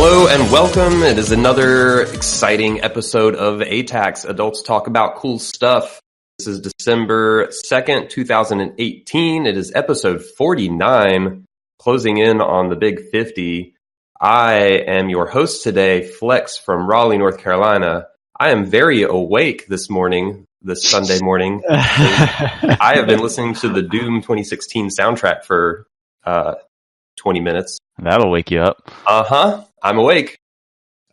Hello and welcome. It is another exciting episode of ATACS, Adults Talk About Cool Stuff. This is December 2nd, 2018. It is episode 49, closing in on the big 50. I am your host today, Flex from Raleigh, North Carolina. I am very awake this morning, this Sunday morning. I have been listening to the Doom 2016 soundtrack for 20 minutes. That'll wake you up. I'm awake.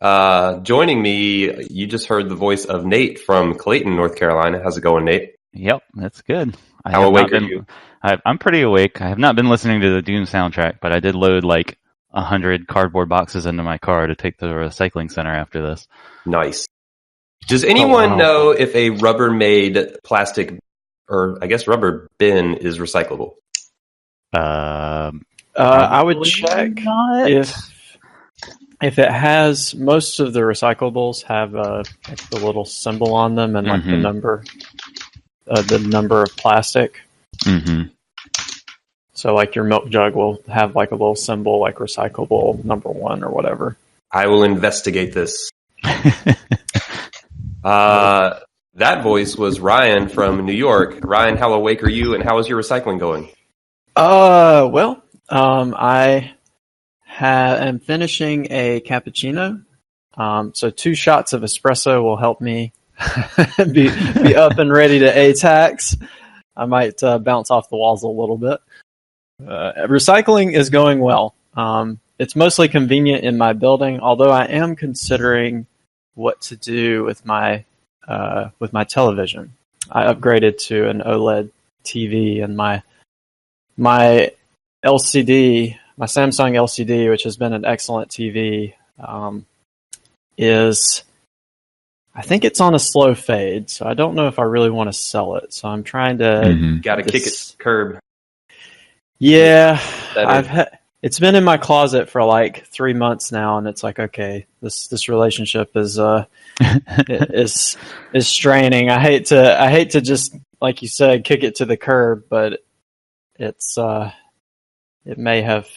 Joining me, you just heard the voice of Nate from Clayton, North Carolina. How's it going, Nate? Yep, that's good. How awake are you? I'm pretty awake. I have not been listening to the Doom soundtrack, but I did load like 100 cardboard boxes into my car to take to the recycling center after this. Nice. Does anyone know if a Rubbermaid plastic, or I guess rubber bin, is recyclable? I would check if it has. Most of the recyclables have like the little symbol on them and like the number of plastic. Mm-hmm. So like your milk jug will have like a little symbol like recyclable number 1 or whatever. I will investigate this. That voice was Ryan from New York. Ryan, how awake are you and how is your recycling going? I am finishing a cappuccino. So 2 shots of espresso will help me be up and ready to ATACS. I might bounce off the walls a little bit. Recycling is going well. It's mostly convenient in my building, although I am considering what to do with my television. I upgraded to an OLED TV, and my LCD, my Samsung LCD, which has been an excellent TV, I think it's on a slow fade, so I don't know if I really want to sell it. So I'm trying to... Got to kick it to the curb. Yeah, it's been in my closet for like 3 months now, and it's like, okay, this relationship is is straining. I hate to just, like you said, kick it to the curb, but it may have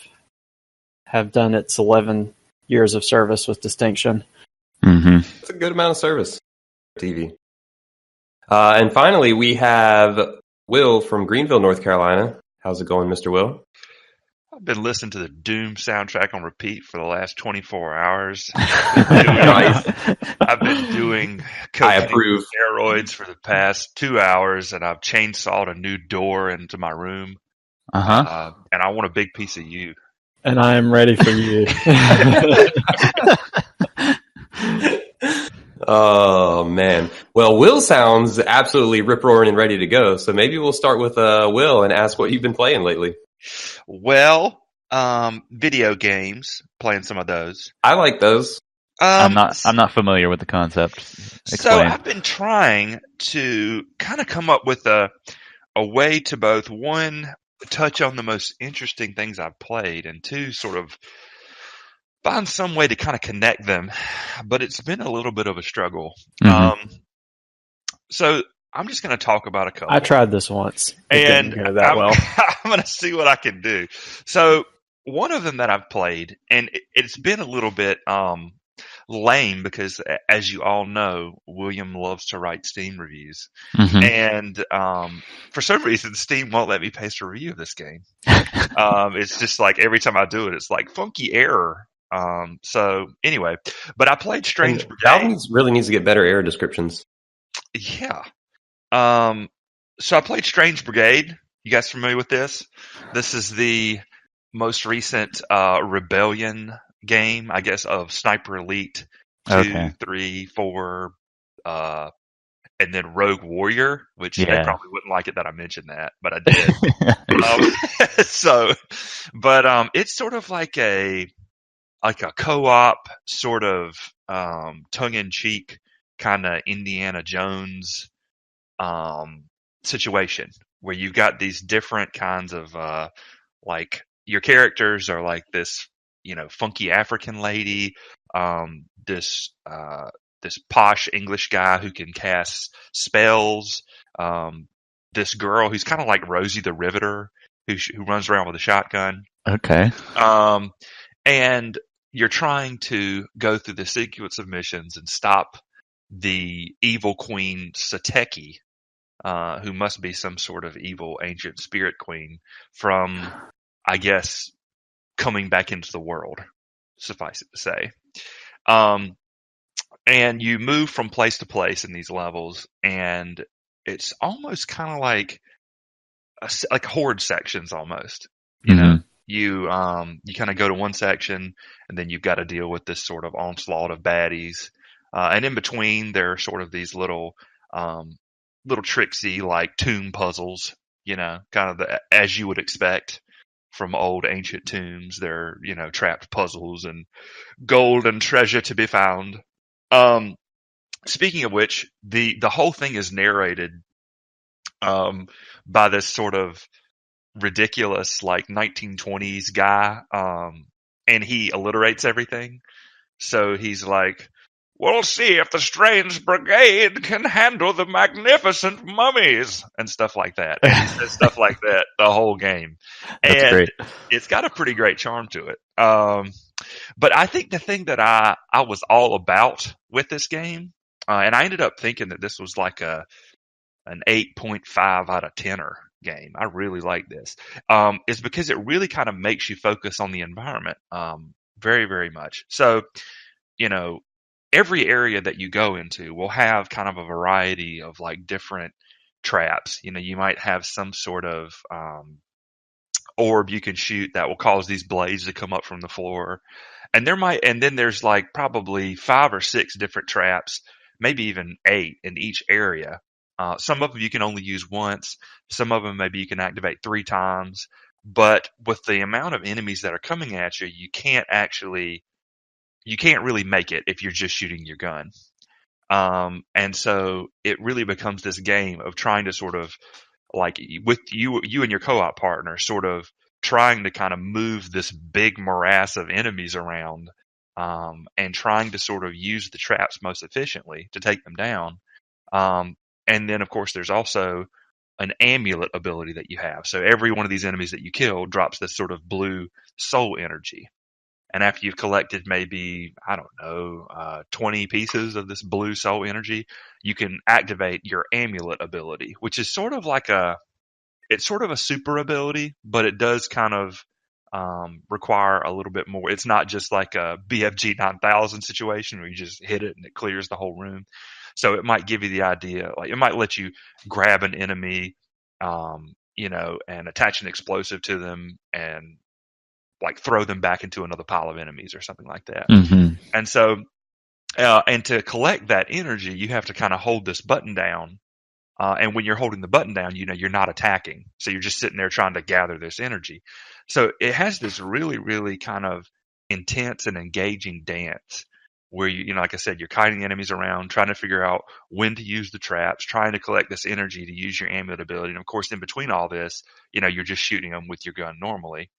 done its 11 years of service with distinction. Mm-hmm. It's a good amount of service. TV. And finally, we have Will from Greenville, North Carolina. How's it going, Mr. Will? I've been listening to the Doom soundtrack on repeat for the last 24 hours. I've been doing cocaine steroids for the past 2 hours, and I've chainsawed a new door into my room. And I want a big piece of you. And I am ready for you. Oh, man. Well, Will sounds absolutely rip-roaring and ready to go. So maybe we'll start with Will and ask what you've been playing lately. Well, video games, playing some of those. I like those. I'm not familiar with the concept. Explain. So I've been trying to kind of come up with a way to both, one, touch on the most interesting things I've played, and 2, sort of find some way to kind of connect them. But it's been a little bit of a struggle. Mm-hmm. So I'm just going to talk about a couple. I tried this once. And didn't go that well. I'm going to see what I can do. So one of them that I've played, and it's been a little bit lame because, as you all know, William loves to write Steam reviews. Mm-hmm. And for some reason, Steam won't let me paste a review of this game. It's just like every time I do it, it's like funky error. So anyway, but I played Strange Brigade. Valve really needs to get better error descriptions. Yeah. So I played Strange Brigade. You guys familiar with this? This is the most recent Rebellion game, I guess, of Sniper Elite 2, 3, 4, and then Rogue Warrior, which they probably wouldn't like it that I mentioned that, but I did. It's sort of like a co-op sort of tongue-in-cheek kind of Indiana Jones situation where you've got these different kinds of like your characters are like this, funky African lady, this posh English guy who can cast spells, this girl who's kind of like Rosie the Riveter who runs around with a shotgun. Okay. And you're trying to go through the sequence of missions and stop the evil queen Sateki, who must be some sort of evil ancient spirit queen, from, I guess, coming back into the world, suffice it to say. And you move from place to place in these levels, and it's almost kind of like horde sections almost. You know, you kind of go to one section, and then you've got to deal with this sort of onslaught of baddies, and in between there are sort of these little tricksy like tomb puzzles. You know, kind of as you would expect from old ancient tombs. They're, you know, trapped puzzles and gold and treasure to be found. Speaking of which, the whole thing is narrated by this sort of ridiculous like 1920s guy, and he alliterates everything. So he's like, "We'll see if the strange brigade can handle the magnificent mummies," and stuff like that. And he says stuff like that the whole game. That's and great. It's got a pretty great charm to it. But I think the thing that I was all about with this game, and I ended up thinking that this was like an 8.5 out of 10er game. I really like this. Is because it really kind of makes you focus on the environment, very, very much. So, you know, every area that you go into will have kind of a variety of like different traps. You know, you might have some sort of orb you can shoot that will cause these blades to come up from the floor. And then there's like probably 5 or 6 different traps, maybe even 8 in each area. Some of them you can only use once. Some of them maybe you can activate 3 times. But with the amount of enemies that are coming at you, you can't really make it if you're just shooting your gun. And so it really becomes this game of trying to sort of like with you and your co-op partner sort of trying to kind of move this big morass of enemies around, and trying to sort of use the traps most efficiently to take them down. And then of course there's also an amulet ability that you have. So every one of these enemies that you kill drops this sort of blue soul energy. And after you've collected maybe, I don't know, 20 pieces of this blue soul energy, you can activate your amulet ability, which is sort of like it's sort of a super ability, but it does kind of require a little bit more. It's not just like a BFG 9000 situation where you just hit it and it clears the whole room. So it might give you the idea, like it might let you grab an enemy, you know, and attach an explosive to them and like throw them back into another pile of enemies or something like that. And so, and to collect that energy, you have to kind of hold this button down. And when you're holding the button down, you know, you're not attacking. So you're just sitting there trying to gather this energy. So it has this really, really kind of intense and engaging dance where you know, like I said, you're kiting enemies around, trying to figure out when to use the traps, trying to collect this energy to use your amulet ability. And of course, in between all this, you know, you're just shooting them with your gun normally.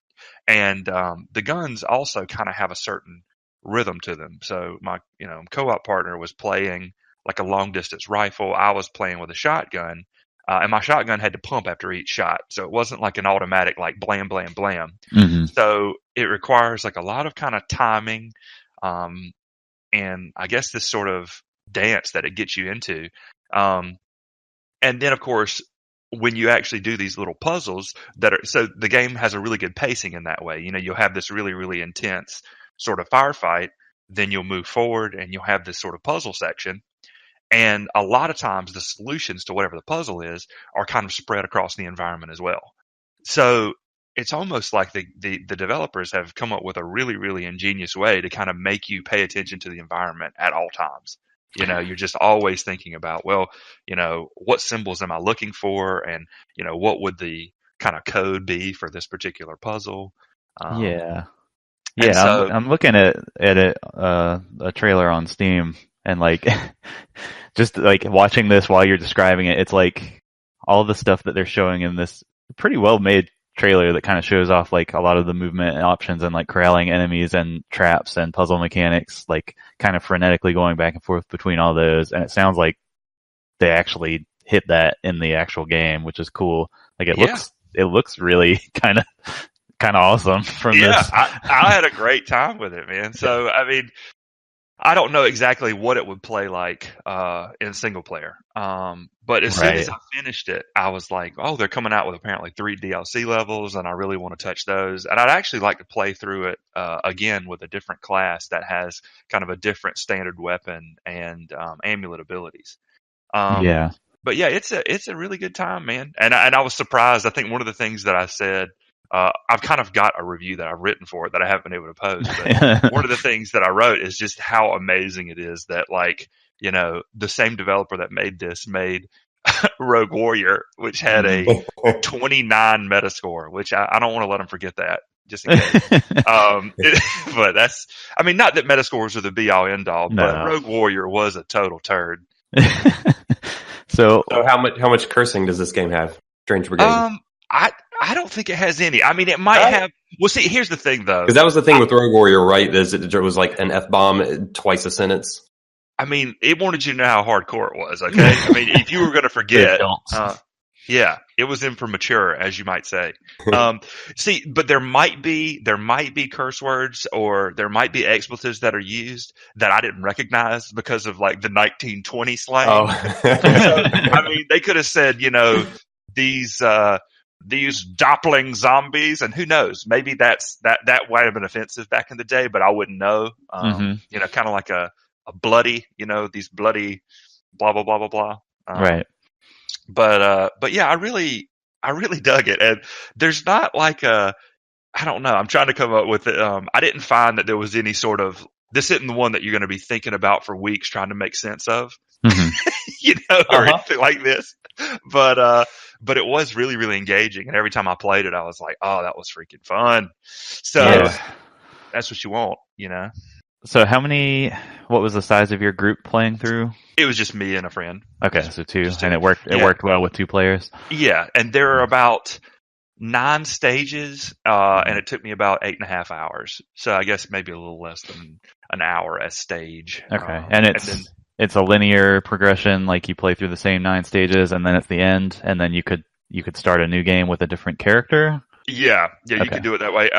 And the guns also kind of have a certain rhythm to them. So my, you know, co-op partner was playing like a long distance rifle. I was playing with a shotgun, and my shotgun had to pump after each shot. So it wasn't like an automatic, like blam, blam, blam. So it requires like a lot of kind of timing, and I guess this sort of dance that it gets you into. And then of course, when you actually do these little puzzles so the game has a really good pacing in that way. You know, you'll have this really, really intense sort of firefight, then you'll move forward and you'll have this sort of puzzle section. And a lot of times the solutions to whatever the puzzle is are kind of spread across the environment as well. So it's almost like the developers have come up with a really, really ingenious way to kind of make you pay attention to the environment at all times. You know, you're just always thinking about, well, you know, what symbols am I looking for? And, you know, what would the kind of code be for this particular puzzle? Yeah. So, I'm looking at a trailer on Steam, and like, just like watching this while you're describing it, it's like all the stuff that they're showing in this pretty well made trailer that kind of shows off like a lot of the movement and options and like corralling enemies and traps and puzzle mechanics, like kind of frenetically going back and forth between all those. And it sounds like they actually hit that in the actual game, which is cool. Like it looks really kind of kind of awesome from this. I had a great time with it, man. So, I mean, I don't know exactly what it would play like in single player. But as soon as I finished it, I was like, oh, they're coming out with apparently 3 DLC levels, and I really want to touch those. And I'd actually like to play through it again with a different class that has kind of a different standard weapon and amulet abilities. But yeah, it's a really good time, man. And I was surprised. I think one of the things that I said, I've kind of got a review that I've written for it that I haven't been able to post. But one of the things that I wrote is just how amazing it is that, like, you know, the same developer that made this made Rogue Warrior, which had a 29 Metascore, which I don't want to let them forget that, just in case. But that's, I mean, not that Metascores are the be all end all, but Rogue Warrior was a total turd. So how much cursing does this game have? Strange Brigade. I don't think it has any. I mean, it might have. Well, see, here's the thing, though. Because that was the thing with Rogue Warrior, right? Is it was like an F-bomb twice a sentence. I mean, it wanted you to know how hardcore it was, okay? I mean, if you were going to forget, yeah, it was immature, as you might say. See, but there might be curse words or there might be expletives that are used that I didn't recognize because of, like, the 1920 slang. Oh. So, I mean, they could have said, you know, these doppling zombies, and who knows, maybe that might have been offensive back in the day, but I wouldn't know. You know, kind of like a bloody, you know, these bloody blah blah blah blah blah. Right. But yeah, I really dug it, and there's not like I don't know. I'm trying to come up with it. I didn't find that there was any sort of, this isn't the one that you're going to be thinking about for weeks trying to make sense of, you know, or anything like this. But it was really, really engaging, and every time I played it, I was like, "Oh, that was freaking fun!" So that's what you want, you know. So what was the size of your group playing through? It was just me and a friend. Okay, so 2, and it worked well with 2 players. Yeah, and there are about 9 stages, and it took me about 8.5 hours. So I guess maybe a little less than an hour a stage. Okay, and it's a linear progression, like you play through the same 9 stages, and then it's the end, and then you could start a new game with a different character. Yeah, you could do it that way.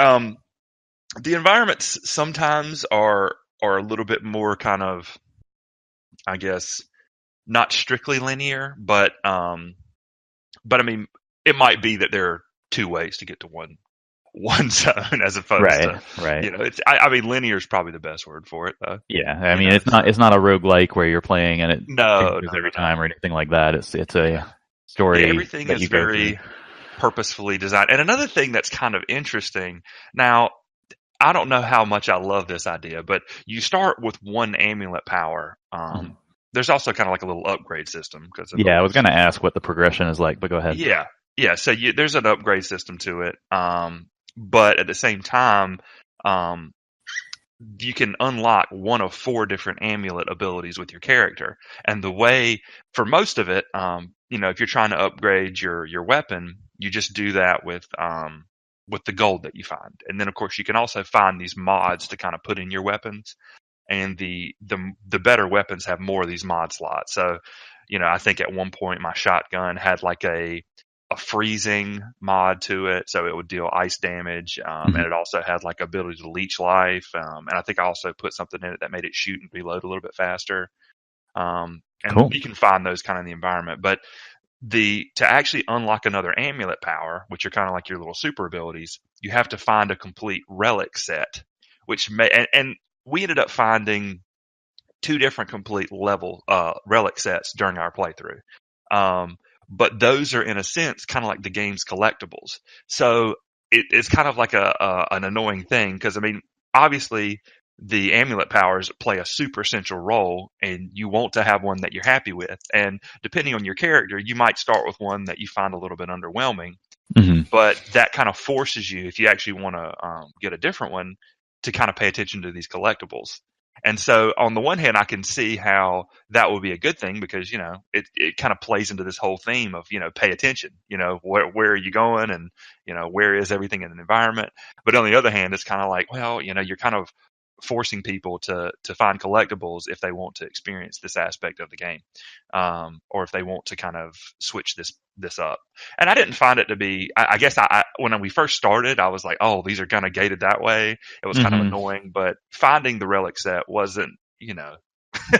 The environments sometimes are a little bit more kind of, I guess, not strictly linear, but I mean, it might be that there are 2 ways to get to one zone as opposed to, you know, I mean, linear is probably the best word for it, though. Yeah, I mean, it's not a roguelike where you're playing and it changes every time or anything like that. It's a story. Yeah, everything is very purposefully designed. And another thing that's kind of interesting, now, I don't know how much I love this idea, but you start with 1 amulet power. There's also kind of like a little upgrade system. I was going to ask what the progression is like, but go ahead. Yeah. So there's an upgrade system to it. But at the same time, you can unlock 1 of 4 different amulet abilities with your character. And the way, for most of it, you know, if you're trying to upgrade your weapon, you just do that with the gold that you find. And then, of course, you can also find these mods to kind of put in your weapons. And the better weapons have more of these mod slots. So, you know, I think at one point my shotgun had like a freezing mod to it, so it would deal ice damage, and it also had like ability to leech life, and I think I also put something in it that made it shoot and reload a little bit faster. And you can find those kind of in the environment, but to actually unlock another amulet power, which are kind of like your little super abilities, you have to find a complete relic set, which and we ended up finding 2 different complete level relic sets during our playthrough. But those are, in a sense, kind of like the game's collectibles. So it's kind of like an annoying thing because, I mean, obviously the amulet powers play a super central role, and you want to have one that you're happy with. And depending on your character, you might start with one that you find a little bit underwhelming. But that kind of forces you, if you actually want to get a different one, to kind of pay attention to these collectibles. And so on the one hand, I can see how that would be a good thing because, you know, it kind of plays into this whole theme of, you know, pay attention, you know, where are you going and, you know, where is everything in the environment. But on the other hand, it's kind of like, well, you know, you're kind of forcing people to find collectibles if they want to experience this aspect of the game, or if they want to kind of switch this up. And I didn't find it to be. I guess when we first started, I was like, oh, these are kind of gated that way. It was kind of annoying, but finding the relic set wasn't, it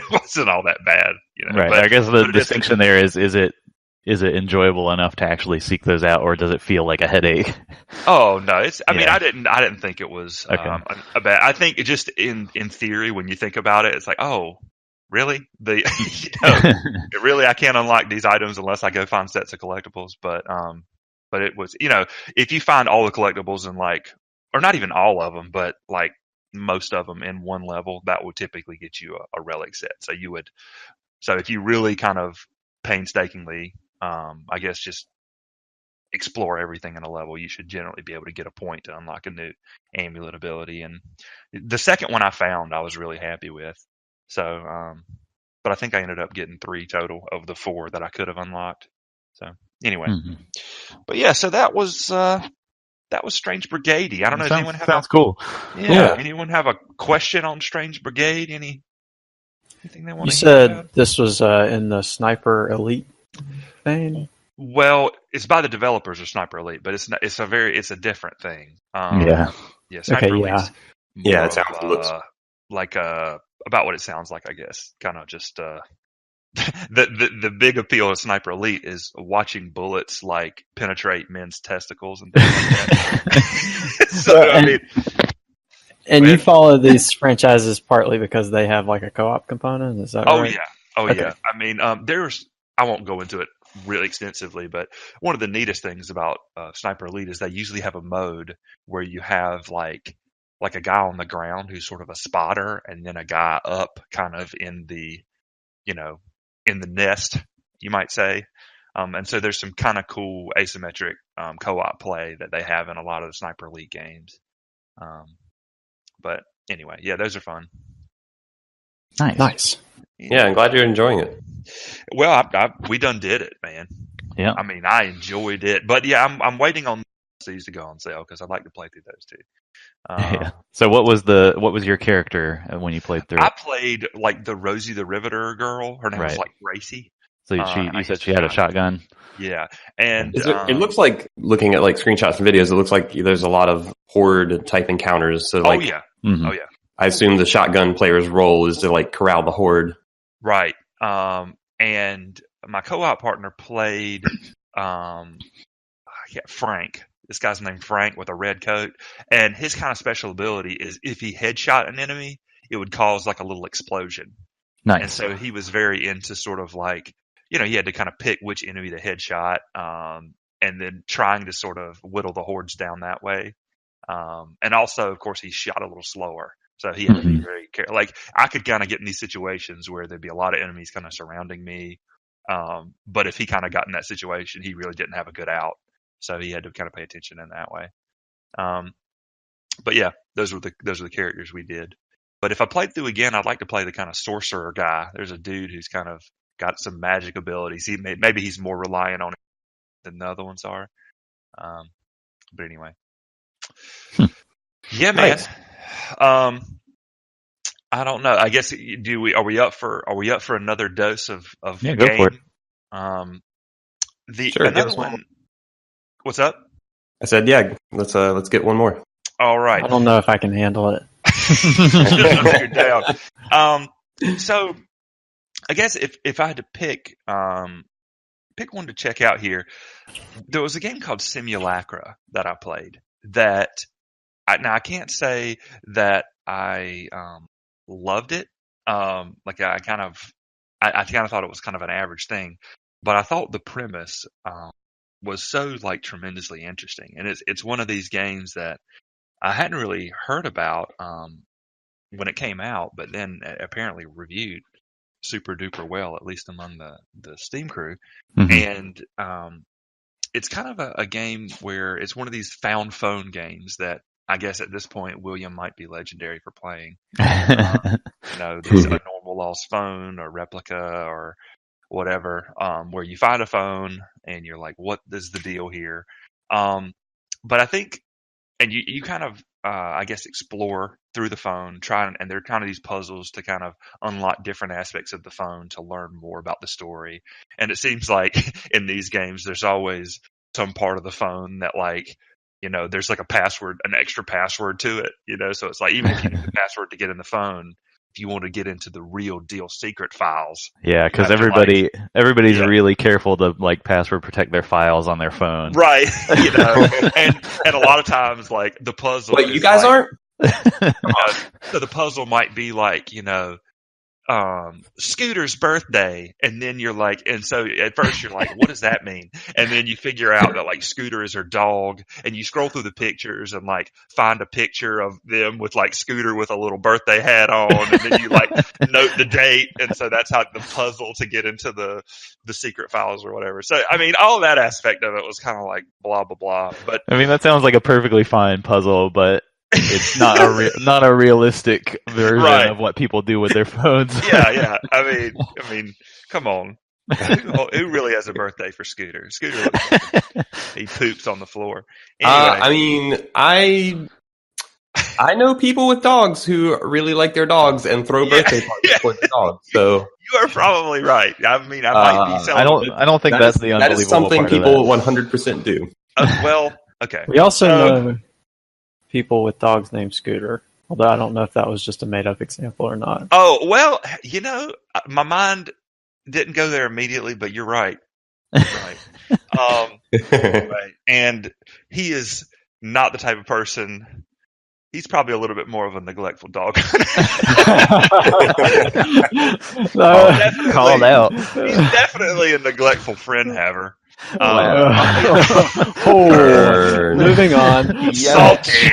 wasn't all that bad. Right. But, I guess the distinction there is it enjoyable enough to actually seek those out, or does it feel like a headache? Oh no, I mean, I didn't think it was Okay. a bad. I think it just in theory, when you think about it, it's like, oh, really? Really, I can't unlock these items unless I go find sets of collectibles. But it was, if you find all the collectibles in or not even all of them, but like most of them in one level, that would typically get you a relic set. So if you really kind of painstakingly, I guess just explore everything in a level, you should generally be able to get a point to unlock a new amulet ability. And the second one I found, I was really happy with. So, but I think I ended up getting 3 total of the 4 that I could have unlocked. So anyway, but yeah, so that was Strange Brigade. I don't know. Does anyone have sounds cool. Yeah. Anyone have a question on Strange Brigade? Anything they want to You said this was in the Sniper Elite thing? Well, it's by the developers of Sniper Elite, but it's a different thing. Yeah. Sniper Okay, Elite's it sounds looks like about what it sounds like, I guess. Kind of just the big appeal of Sniper Elite is watching bullets penetrate men's testicles and things like that. So I mean. And you follow these franchises partly because they have a co-op component, is that right? Yeah. I mean, I won't go into it really extensively, but one of the neatest things about Sniper Elite is they usually have a mode where you have like a guy on the ground who's sort of a spotter, and then a guy up kind of in the in the nest, you might say. And so there's some kind of cool asymmetric co-op play that they have in a lot of the Sniper Elite games. But anyway, yeah, those are fun. Nice. Yeah, I'm glad you're enjoying it. Well, we done did it, man. Yeah. I mean, I enjoyed it, but yeah, I'm waiting on these to go on sale because I'd like to play through those too. Yeah. So what was your character when you played through? I played the Rosie the Riveter girl. Her name was Gracie. So you said she had a shotgun. Yeah, and it looks like, looking at screenshots and videos, it looks like there's a lot of horde type encounters. So oh yeah. I assume the shotgun player's role is to corral the horde. Right. And my co-op partner played Frank. This guy's named Frank with a red coat, and his kind of special ability is if he headshot an enemy, it would cause a little explosion. Nice. And so he was very into sort of he had to kind of pick which enemy to headshot, and then trying to sort of whittle the hordes down that way. And also, of course, he shot a little slower. So he had to be very careful. I could kind of get in these situations where there'd be a lot of enemies kind of surrounding me. But if he kind of got in that situation, he really didn't have a good out. So he had to kind of pay attention in that way. But yeah, those were the characters we did. But if I played through again, I'd like to play the kind of sorcerer guy. There's a dude who's kind of got some magic abilities. Maybe he's more reliant on it than the other ones are. But anyway. Yeah, man. Nice. I don't know. I guess are we up for another dose of yeah, game? Go for it. Sure, another one. What's up? I said, yeah, let's get one more. All right. I don't know if I can handle it. You're down. So I guess if I had to pick one to check out here, there was a game called Simulacra that I played that I can't say that I loved it. I kind of thought it was kind of an average thing, but I thought the premise was so tremendously interesting, and it's one of these games that I hadn't really heard about when it came out, but then apparently reviewed super duper well, at least among the Steam crew. And it's kind of a game where it's one of these found phone games that I guess at this point William might be legendary for playing. There's a normal lost phone or replica or whatever, where you find a phone and you're like, what is the deal here? But I think, and you kind of, I guess, explore through the phone, and they're kind of these puzzles to kind of unlock different aspects of the phone to learn more about the story. And it seems like in these games, there's always some part of the phone that, like, there's like a password, an extra password to it, so it's like, even if you need the password to get in the phone, if you want to get into the real deal secret files. Yeah, because everybody's really careful to like password protect their files on their phone. Right. And a lot of times, like, the puzzle. Wait, you guys aren't? So the puzzle might be like, Scooter's birthday, and then you're like, and so at first you're like, what does that mean? And then you figure out that, like, Scooter is her dog, and you scroll through the pictures and, like, find a picture of them with, like, Scooter with a little birthday hat on, and then you, like, note the date, and so that's how the puzzle to get into the secret files or whatever. So, I mean, all that aspect of it was kind of like blah blah blah. But I mean, that sounds like a perfectly fine puzzle, but it's not a realistic version of what people do with their phones. Yeah. I mean, come on. Who really has a birthday for Scooter? Scooter looks like he poops on the floor. Anyway. I know people with dogs who really like their dogs and throw birthday parties for their dogs. So you are probably right. I mean, I might be selling. I don't think that's the unbelievable. That is something people 100% do. Well, okay. We also know people with dogs named Scooter, although I don't know if that was just a made-up example or not. Oh, well, my mind didn't go there immediately, but you're right. Right. Right. And he is not the type of person. He's probably a little bit more of a neglectful dog. Called out. He's definitely a neglectful friend haver. Moving on. Salty.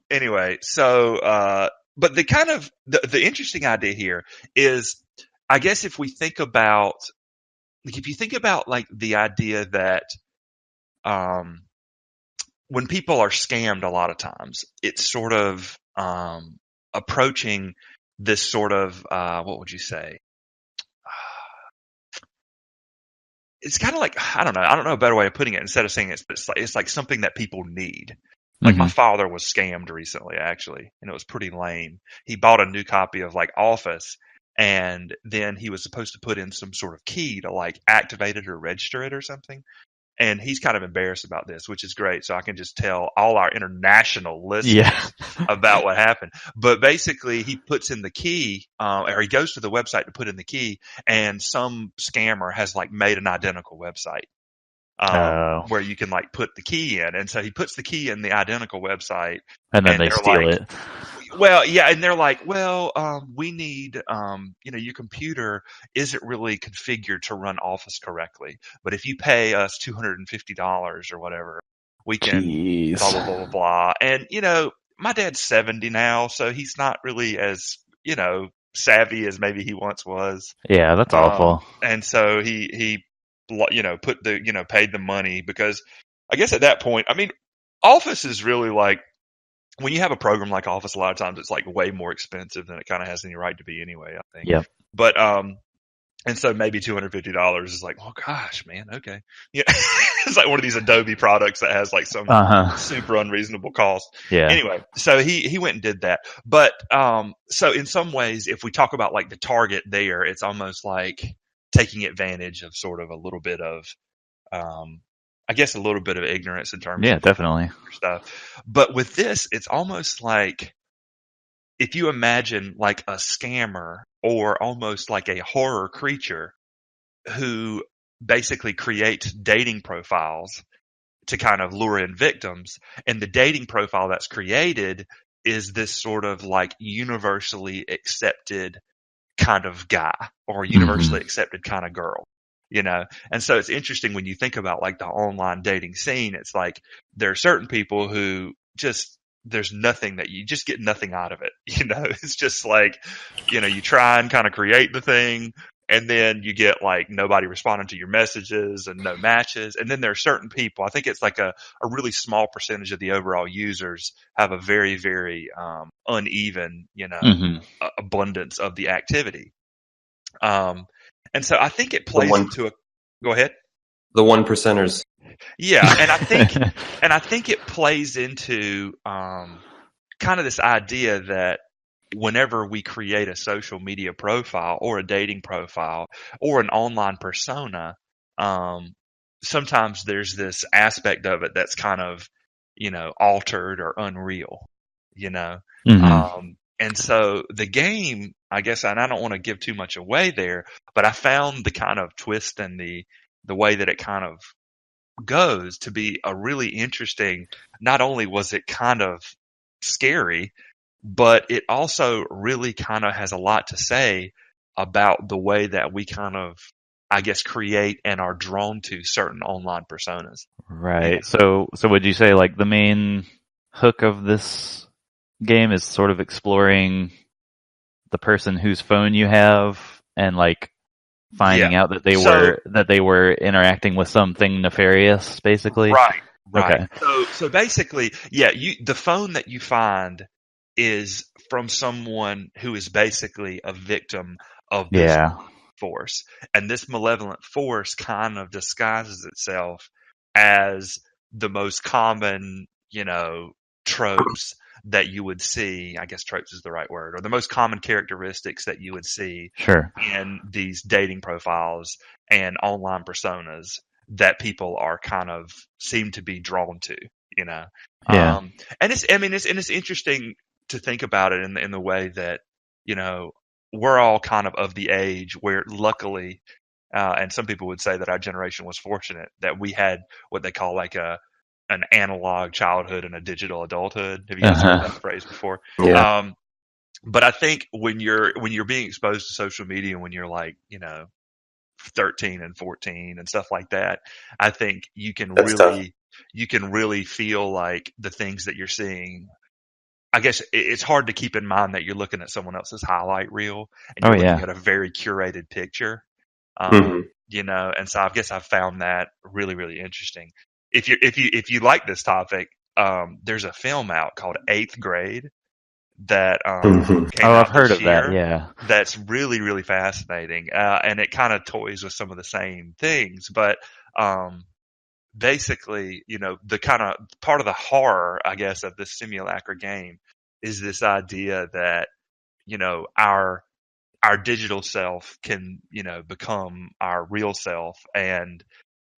Anyway, so but the interesting idea here is, I guess, if you think about like the idea that when people are scammed, a lot of times it's sort of approaching this sort of what would you say? It's kind of like, I don't know a better way of putting it, instead of saying it's like something that people need. Like, my father was scammed recently, actually, and it was pretty lame. He bought a new copy of, like, Office, and then he was supposed to put in some sort of key to, like, activate it or register it or something. And he's kind of embarrassed about this, which is great. So I can just tell all our international listeners about what happened. But basically, he puts in the key, or he goes to the website to put in the key, and some scammer has, like, made an identical website where you can, like, put the key in. And so he puts the key in the identical website, and then they steal it. Well, yeah, and they're like, we need, your computer isn't really configured to run Office correctly, but if you pay us $250 or whatever, we can blah, blah, blah, blah, blah. And, my dad's 70 now, so he's not really as, savvy as maybe he once was. Yeah, that's awful. And so he put paid the money, because I guess at that point, I mean, Office is really like, when you have a program like Office, a lot of times it's like way more expensive than it kind of has any right to be anyway, I think. Yeah. But, and so maybe $250 is like, oh gosh, man, okay. Yeah. It's like one of these Adobe products that has like some super unreasonable cost. Yeah. Anyway, so he went and did that. But, so in some ways, if we talk about like the target there, it's almost like taking advantage of sort of a little bit of, I guess, a little bit of ignorance in terms of definitely stuff. But with this, it's almost like, if you imagine like a scammer or almost like a horror creature who basically creates dating profiles to kind of lure in victims, and the dating profile that's created is this sort of like universally accepted kind of guy or universally accepted kind of girl. And so it's interesting when you think about like the online dating scene. It's like there are certain people who just, there's nothing that you just get nothing out of it. It's just like, you try and kind of create the thing, and then you get like nobody responding to your messages and no matches. And then there are certain people, I think it's like a really small percentage of the overall users have a very, very uneven, abundance of the activity. And so I think it plays into a. Go ahead. The 1%ers. Yeah, and I think it plays into kind of this idea that whenever we create a social media profile or a dating profile or an online persona, sometimes there's this aspect of it that's kind of, altered or unreal, you know? And so the game, I guess, and I don't want to give too much away there, but I found the kind of twist and the way that it kind of goes to be a really interesting. Not only was it kind of scary, but it also really kind of has a lot to say about the way that we kind of, I guess, create and are drawn to certain online personas. Right. So would you say like the main hook of this game is sort of exploring the person whose phone you have and like finding out that they were interacting with something nefarious, basically? Right. Okay. So basically, the phone that you find is from someone who is basically a victim of this force. And this malevolent force kind of disguises itself as the most common, tropes that you would see. I guess tropes is the right word, or the most common characteristics that you would see in these dating profiles and online personas that people are kind of seem to be drawn to, and it's interesting to think about it in the way that, we're all kind of the age where luckily, and some people would say that our generation was fortunate that we had what they call like an analog childhood and a digital adulthood. Have you guys heard that phrase before? Yeah. But I think when you're being exposed to social media when you're like, 13 and 14 and stuff like that, I think you can really feel like the things that you're seeing. I guess it's hard to keep in mind that you're looking at someone else's highlight reel and you're looking at a very curated picture. And so I guess I've found that really, really interesting. If you like this topic, there's a film out called 8th Grade that came out I've heard this of that. year. Yeah, that's really, really fascinating, and it kind of toys with some of the same things, but basically, the kind of part of the horror, I guess, of this Simulacra game is this idea that, our digital self can, become our real self, and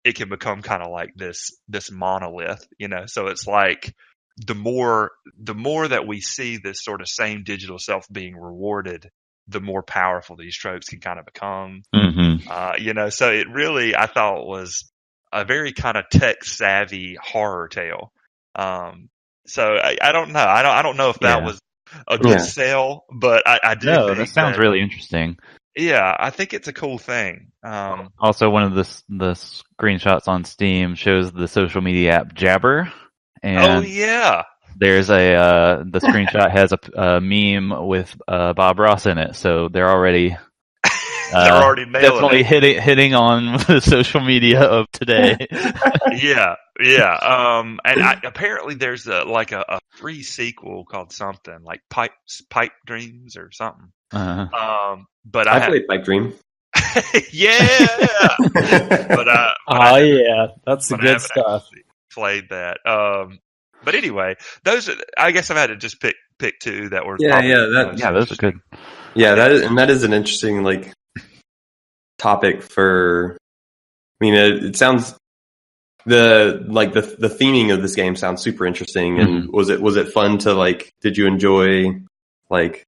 it can become kind of like this monolith, so it's like the more that we see this sort of same digital self being rewarded, the more powerful these tropes can kind of become. So it really, I thought, was a very kind of tech savvy horror tale. So I don't know. I don't know if that was a good sell, but I do. No, that sounds really interesting. Yeah, I think it's a cool thing. Also, one of the screenshots on Steam shows the social media app Jabber. And there's the screenshot has a meme with Bob Ross in it, so they're already definitely hitting on the social media of today. And apparently there's a free sequel called something like Pipe Dreams or something. But I played Pipe Dream. That's the good stuff. Played that. But anyway, I guess I've had to just pick two that were those are good. Yeah, that is an interesting topic for. I mean, it sounds the theming of this game sounds super interesting. And was it fun to did you enjoy the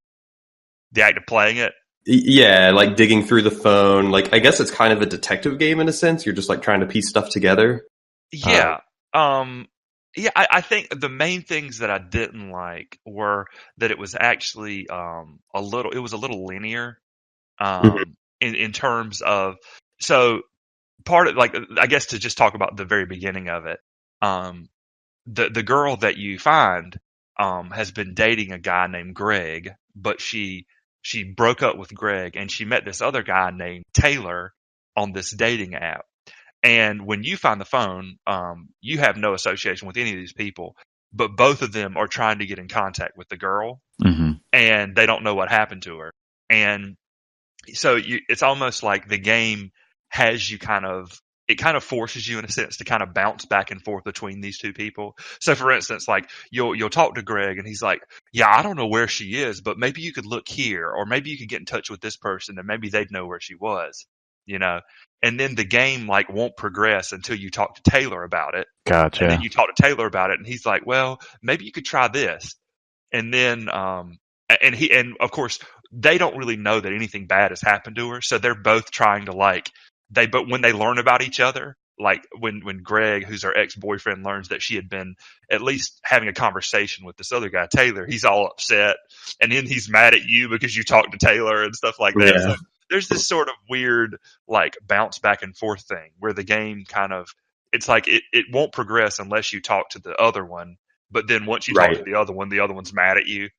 act of playing it? Yeah, digging through the phone. I guess it's kind of a detective game in a sense. You're just trying to piece stuff together. Yeah. I think the main things that I didn't like were that it was actually a little linear in terms of, so part of I guess to just talk about the very beginning of it, the girl that you find has been dating a guy named Greg, but she broke up with Greg and she met this other guy named Taylor on this dating app. And when you find the phone, you have no association with any of these people, but both of them are trying to get in contact with the girl, and they don't know what happened to her. And so it's almost like the game has you kind of it kind of forces you in a sense to kind of bounce back and forth between these two people. So for instance, like you'll talk to Greg and he's like, yeah, I don't know where she is, but maybe you could look here, or maybe you could get in touch with this person and maybe they'd know where she was, you know? And then the game like won't progress until you talk to Taylor about it. Gotcha. And then you talk to Taylor about it and he's like, well, maybe you could try this. And then, and of course they don't really know that anything bad has happened to her. So they're both trying to but when they learn about each other, like when Greg, who's her ex-boyfriend, learns that she had been at least having a conversation with this other guy, Taylor, he's all upset. And then he's mad at you because you talked to Taylor and stuff like that. Yeah. So there's this sort of weird, like, bounce back and forth thing where the game kind of, it's like it won't progress unless you talk to the other one. But then once you talk to the other one's mad at you.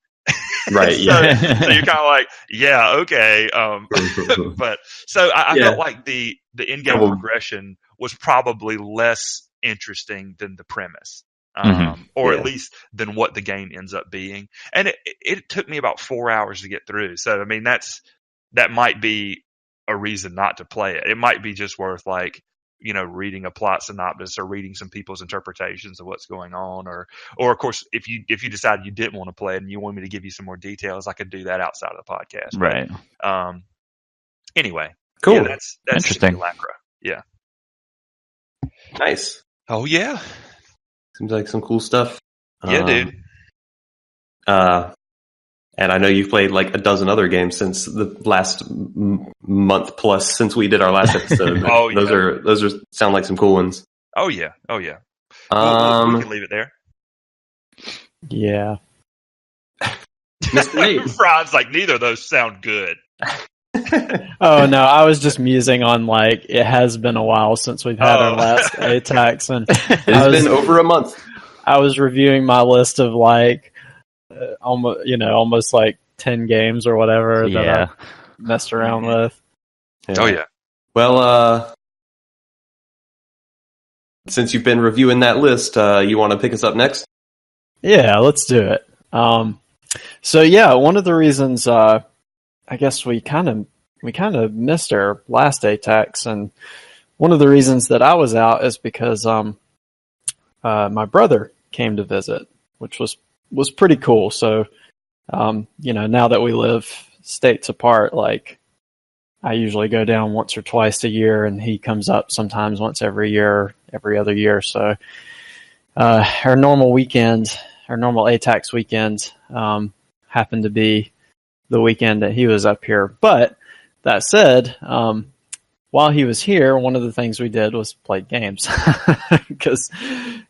Right. So Yeah. you're kind of like, yeah, okay. But so I felt like the in-game progression was probably less interesting than the premise, or at least than what the game ends up being. And it took me about 4 hours to get through. So I mean, that might be a reason not to play it. It might be just worth like, you know, reading a plot synopsis or reading some people's interpretations of what's going on, or of course, if you decide you didn't want to play it and you want me to give you some more details, I could do that outside of the podcast. Right. But, anyway, Cool. yeah, that's Interesting. Simulacra. Yeah. Nice. Oh yeah. Seems like some cool stuff. Yeah, dude. And I know you've played like a dozen other games since the last month plus since we did our last episode. Oh, yeah. Those sound like some cool ones. Oh yeah. Oh yeah. We can leave it there. Yeah. Mr. Nate. Fran's like, neither of those sound good. Oh no, I was just musing on like it has been a while since we've had our last ATACS, and It's been over a month. I was reviewing my list of like almost like 10 games or whatever that I messed around with. Yeah. Oh yeah. Well, since you've been reviewing that list, you want to pick us up next? Yeah, let's do it. So yeah, one of the reasons I guess we kind of missed our last ATACS, and one of the reasons that I was out is because my brother came to visit, which was pretty cool. So now that we live states apart, like I usually go down once or twice a year, and he comes up sometimes once every year, every other year. So our normal ATACS weekend happened to be the weekend that he was up here. But that said, while he was here, one of the things we did was play games because,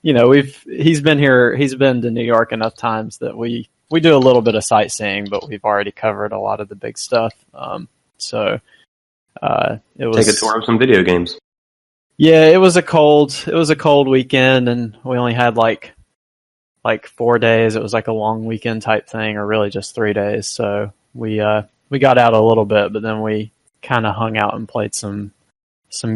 he's been to New York enough times that we do a little bit of sightseeing, but we've already covered a lot of the big stuff. So it was Take a tour of some video games. Yeah, it was a cold weekend, and we only had like 4 days. It was like a long weekend type thing, or really just 3 days. So we got out a little bit, but then we kind of hung out and played some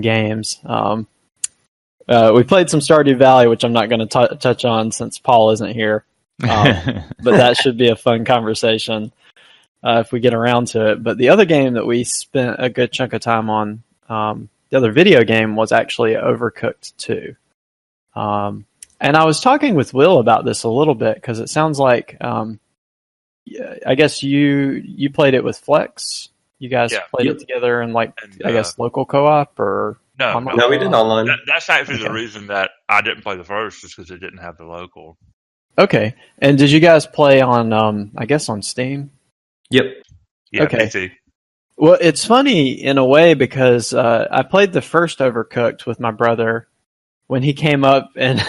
games. We played some Stardew Valley, which I'm not going to touch on since Paul isn't here. But that should be a fun conversation if we get around to it. But the other game that we spent a good chunk of time on, the other video game, was actually Overcooked 2. And I was talking with Will about this a little bit because it sounds like, I guess you played it with Flex. You guys played it together in I guess local co-op or no, we did online. That's actually the reason that I didn't play the first, is because it didn't have the local. Okay, and did you guys play on I guess on Steam? Yep. Yeah. Okay. PC. Well, it's funny in a way because I played the first Overcooked with my brother when he came up and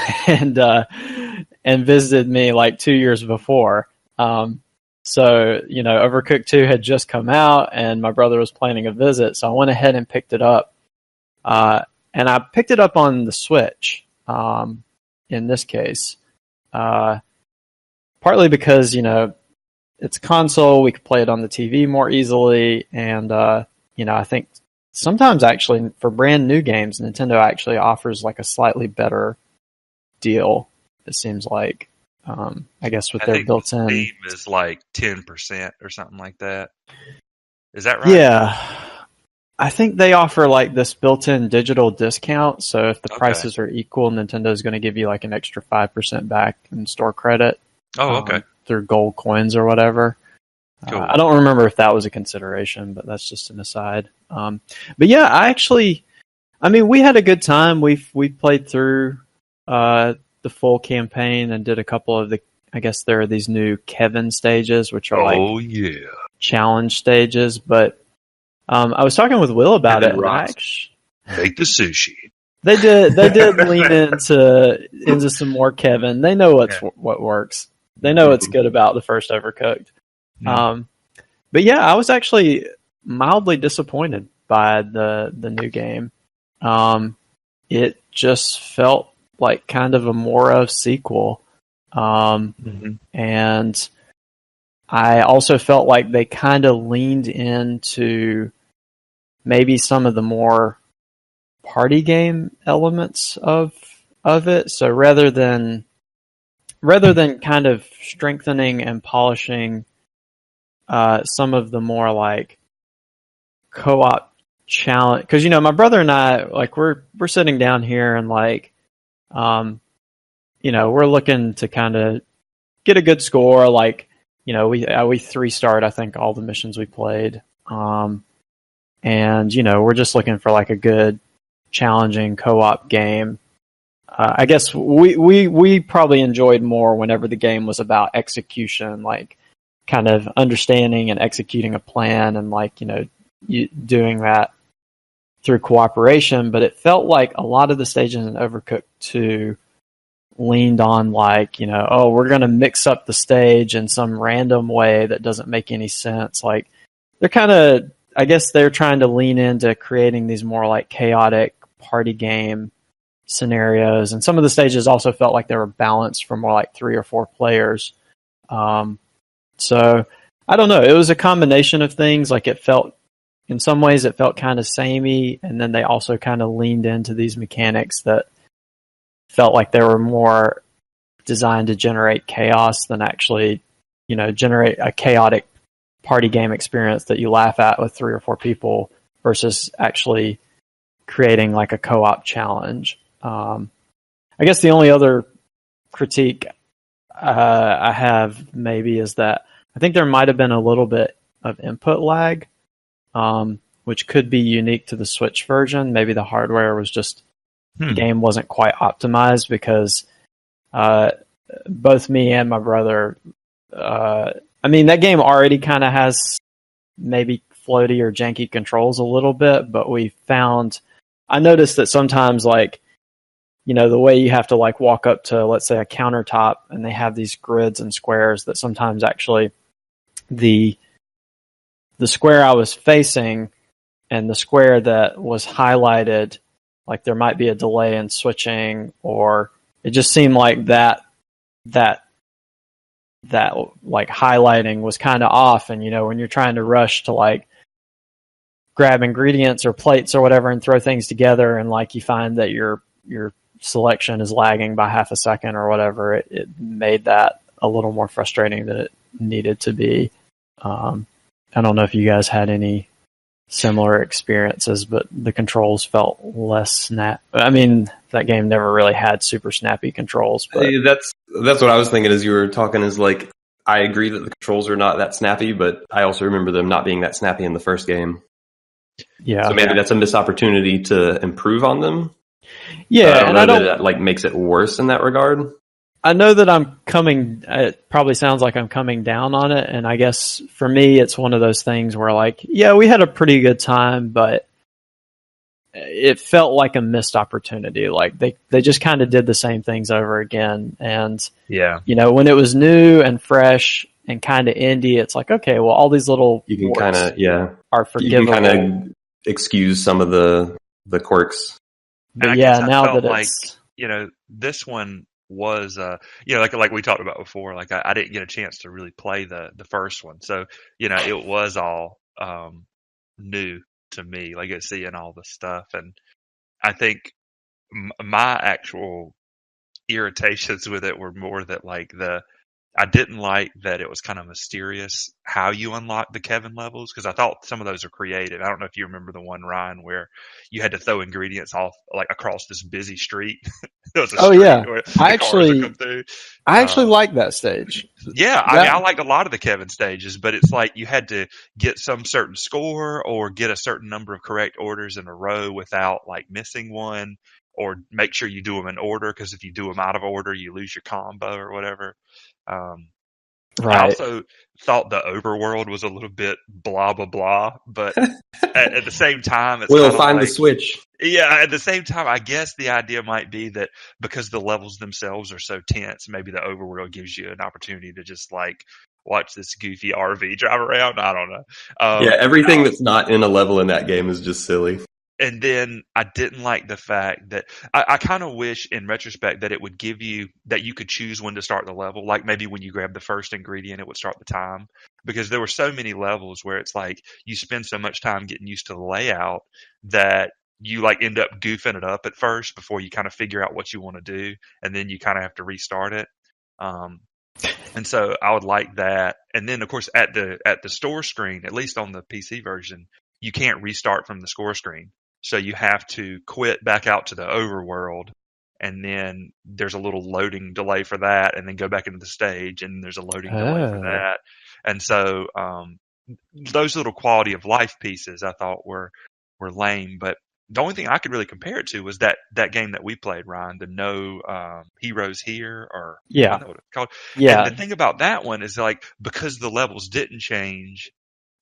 visited me like 2 years before. So, Overcooked 2 had just come out and my brother was planning a visit. So I went ahead and picked it up. And I picked it up on the Switch, in this case. Partly because, it's a console, we could play it on the TV more easily. And, I think sometimes actually for brand new games, Nintendo actually offers like a slightly better deal, it seems like. I guess with their built-in. Steam is like 10% or something like that. Is that right? Yeah. I think they offer like this built-in digital discount. So if the Okay. prices are equal, Nintendo's going to give you like an extra 5% back in store credit. Oh, okay. Through gold coins or whatever. Cool. I don't remember if that was a consideration, but that's just an aside. But yeah, we had a good time. We played through the full campaign and did a couple of I guess there are these new Kevin stages, which are like yeah. challenge stages. But I was talking with Will about Kevin it. rocks. Make the sushi. They did lean into some more Kevin. They know what works. They know what's good about the first Overcooked. Mm. But yeah, I was actually mildly disappointed by the new game. It just felt like kind of a more of sequel. And I also felt like they kind of leaned into maybe some of the more party game elements of it. So rather than kind of strengthening and polishing some of the more like co-op challenge, because my brother and I, like, we're sitting down here and like we're looking to kind of get a good score. Like, we 3-starred I think all the missions we played, and we're just looking for like a good challenging co-op game. I guess we probably enjoyed more whenever the game was about execution, like kind of understanding and executing a plan, and like doing that through cooperation. But it felt like a lot of the stages in Overcooked 2 leaned on like we're going to mix up the stage in some random way that doesn't make any sense. Like they're kind of, I guess they're trying to lean into creating these more like chaotic party game scenarios, and some of the stages also felt like they were balanced for more like 3 or 4 players. So I don't know, it was a combination of things. Like in some ways it felt kind of samey, and then they also kind of leaned into these mechanics that felt like they were more designed to generate chaos than actually generate a chaotic party game experience that you laugh at with 3 or 4 people, versus actually creating like a co-op challenge. I guess the only other critique I have maybe is that I think there might have been a little bit of input lag, which could be unique to the Switch version. Maybe the hardware was just, the game wasn't quite optimized, because both me and my brother, that game already kind of has maybe floaty or janky controls a little bit, but I noticed that sometimes, like, the way you have to like walk up to, let's say, a countertop, and they have these grids and squares, that sometimes actually the square I was facing and the square that was highlighted, like there might be a delay in switching, or it just seemed like that like highlighting was kind of off. And when you're trying to rush to like grab ingredients or plates or whatever and throw things together, and like you find that your selection is lagging by half a second or whatever, it made that a little more frustrating than it needed to be. I don't know if you guys had any similar experiences, but the controls felt less that game never really had super snappy controls. But That's what I was thinking as you were talking, is like, I agree that the controls are not that snappy, but I also remember them not being that snappy in the first game. Yeah. So maybe that's a missed opportunity to improve on them. Yeah, I don't know that like makes it worse in that regard. I know that it probably sounds like I'm coming down on it, and I guess for me it's one of those things where like, yeah, we had a pretty good time, but it felt like a missed opportunity. Like they just kind of did the same things over again, and when it was new and fresh and kind of indie, it's like, okay, well, all these little you can kind of are forgivable. You can kind of excuse some of the quirks. But yeah, now that it's this one was like we talked about before, like I didn't get a chance to really play the first one, so it was all new to me, like seeing all the stuff. And I think my actual irritations with it were more that like the I didn't like that it was kind of mysterious how you unlock the Kevin levels, because I thought some of those are creative. I don't know if you remember the one, Ryan, where you had to throw ingredients off like across this busy street. There was a street where the cars would come through. I actually like that stage. Yeah, I mean, I liked a lot of the Kevin stages, but it's like you had to get some certain score or get a certain number of correct orders in a row without like missing one, or make sure you do them in order, because if you do them out of order, you lose your combo or whatever. I also thought the overworld was a little bit blah blah blah, but at the same time, it's we'll find the switch. Yeah, at the same time, I guess the idea might be that because the levels themselves are so tense, maybe the overworld gives you an opportunity to just like watch this goofy RV drive around. I don't know. Yeah, everything that's not in a level in that game is just silly. And then I didn't like the fact that I kind of wish in retrospect that it would give you that you could choose when to start the level. Like maybe when you grab the first ingredient, it would start the time, because there were so many levels where it's like you spend so much time getting used to the layout that you like end up goofing it up at first before you kind of figure out what you want to do. And then you kind of have to restart it. And so I would like that. And then of course at the store screen, at least on the PC version, you can't restart from the score screen. So you have to quit back out to the overworld, and then there's a little loading delay for that, and then go back into the stage, and there's a loading delay for that. And so those little quality of life pieces I thought were lame. But the only thing I could really compare it to was that game that we played, Ryan, the No Heroes Here, or I don't know what it's called. Yeah. And the thing about that one is like, because the levels didn't change,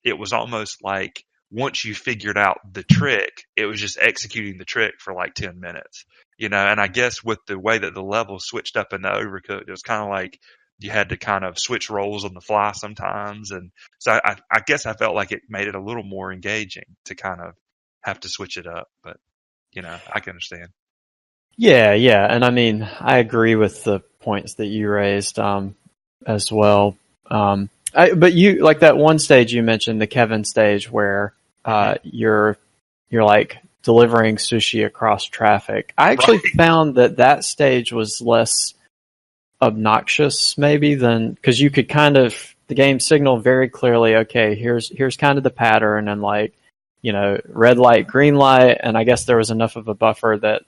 it was almost like once you figured out the trick, it was just executing the trick for like 10 minutes, you know? And I guess with the way that the levels switched up in the Overcooked, it was kind of like you had to kind of switch roles on the fly sometimes. And so I guess I felt like it made it a little more engaging to kind of have to switch it up, but you know, I can understand. Yeah. And I mean, I agree with the points that you raised, as well. But you, like that one stage you mentioned, the Kevin stage where you're like delivering sushi across traffic. I actually found that stage was less obnoxious maybe than, because you could kind of, the game signaled very clearly, okay, here's kind of the pattern, and like, you know, red light, green light, and I guess there was enough of a buffer that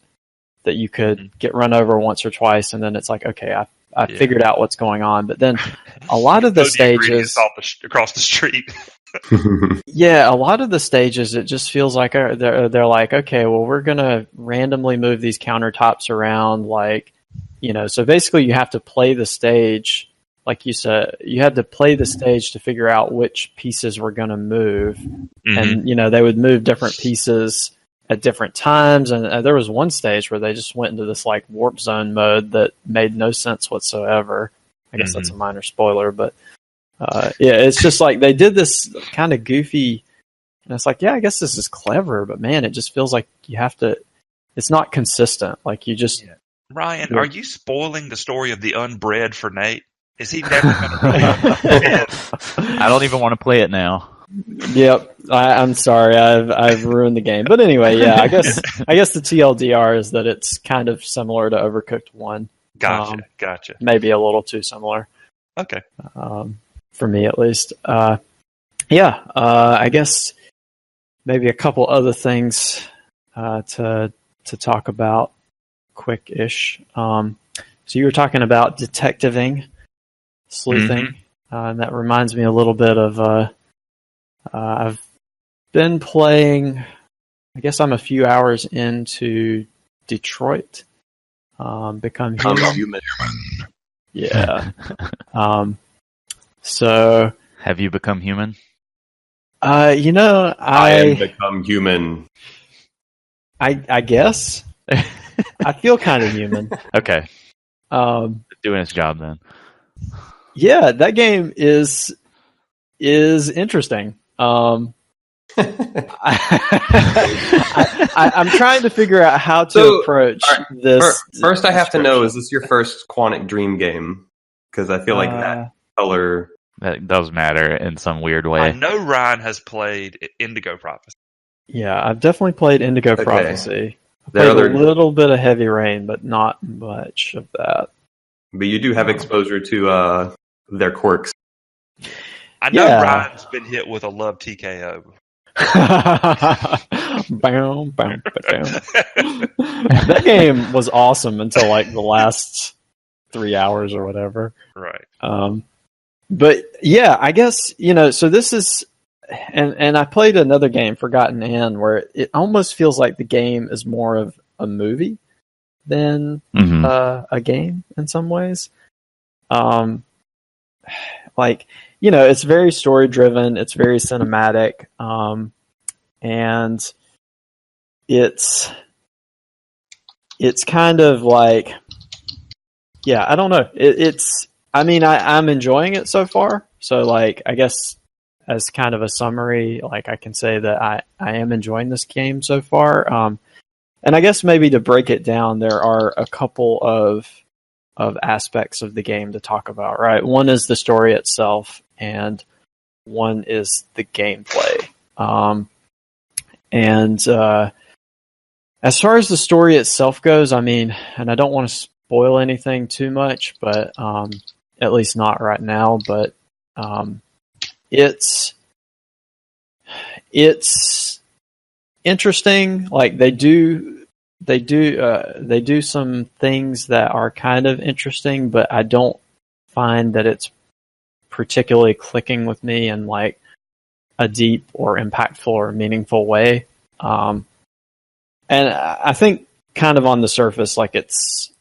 you could get run over once or twice, and then it's like, okay, I figured out what's going on. But then a lot of the stages across the street. Yeah, a lot of the stages, it just feels like they're like, okay, well, we're gonna randomly move these countertops around, like, you know. So basically, you have to play the stage, like you said, you had to play the stage to figure out which pieces were gonna move, and you know, they would move different pieces at different times. And there was one stage where they just went into this like warp zone mode that made no sense whatsoever. I guess that's a minor spoiler, but yeah, it's just like they did this kind of goofy, and it's like, yeah, I guess this is clever, but man, it just feels like you have to, it's not consistent. Like you just... Ryan, are you spoiling the story of the unbred for Nate? Is he never going to I don't even want to play it now. Yep, I'm sorry, I've ruined the game. But anyway, yeah, I guess the TLDR is that it's kind of similar to Overcooked 1. Gotcha. Maybe a little too similar. Okay. For me at least. I guess maybe a couple other things to talk about quick-ish. So you were talking about detectiving, sleuthing, and that reminds me a little bit of I've been playing, I guess I'm a few hours into Detroit. Become Human. Yeah. So have you become human? You know, I am become human. I guess. I feel kind of human. Okay. Doing its job then. Yeah, that game is interesting. I'm trying to figure out how to approach this. First, I have to know: is this your first Quantic Dream game? Because I feel like that color that does matter in some weird way. I know Ryan has played Indigo Prophecy. Yeah, I've definitely played Indigo Prophecy. I played a little bit of Heavy Rain, but not much of that. But you do have exposure to their quirks. I know Yeah. Ryan's been hit with a love TKO. Bam, bam, bam. That game was awesome until like the last 3 hours or whatever. Right. But yeah, I guess, so this is, and I played another game, Forgotten End, where it almost feels like the game is more of a movie than a game in some ways. It's very story driven, it's very cinematic, and it's kind of like, yeah, I don't know. I'm enjoying it so far. So like, I guess as kind of a summary, like I can say that I am enjoying this game so far. And I guess maybe to break it down, there are a couple of aspects of the game to talk about, right? One is the story itself, and one is the gameplay. As far as the story itself goes, I mean, and I don't want to spoil anything too much, but at least not right now. But it's interesting. Like they do some things that are kind of interesting, but I don't find that it's particularly clicking with me in like a deep or impactful or meaningful way. And I think kind of on the surface, like it's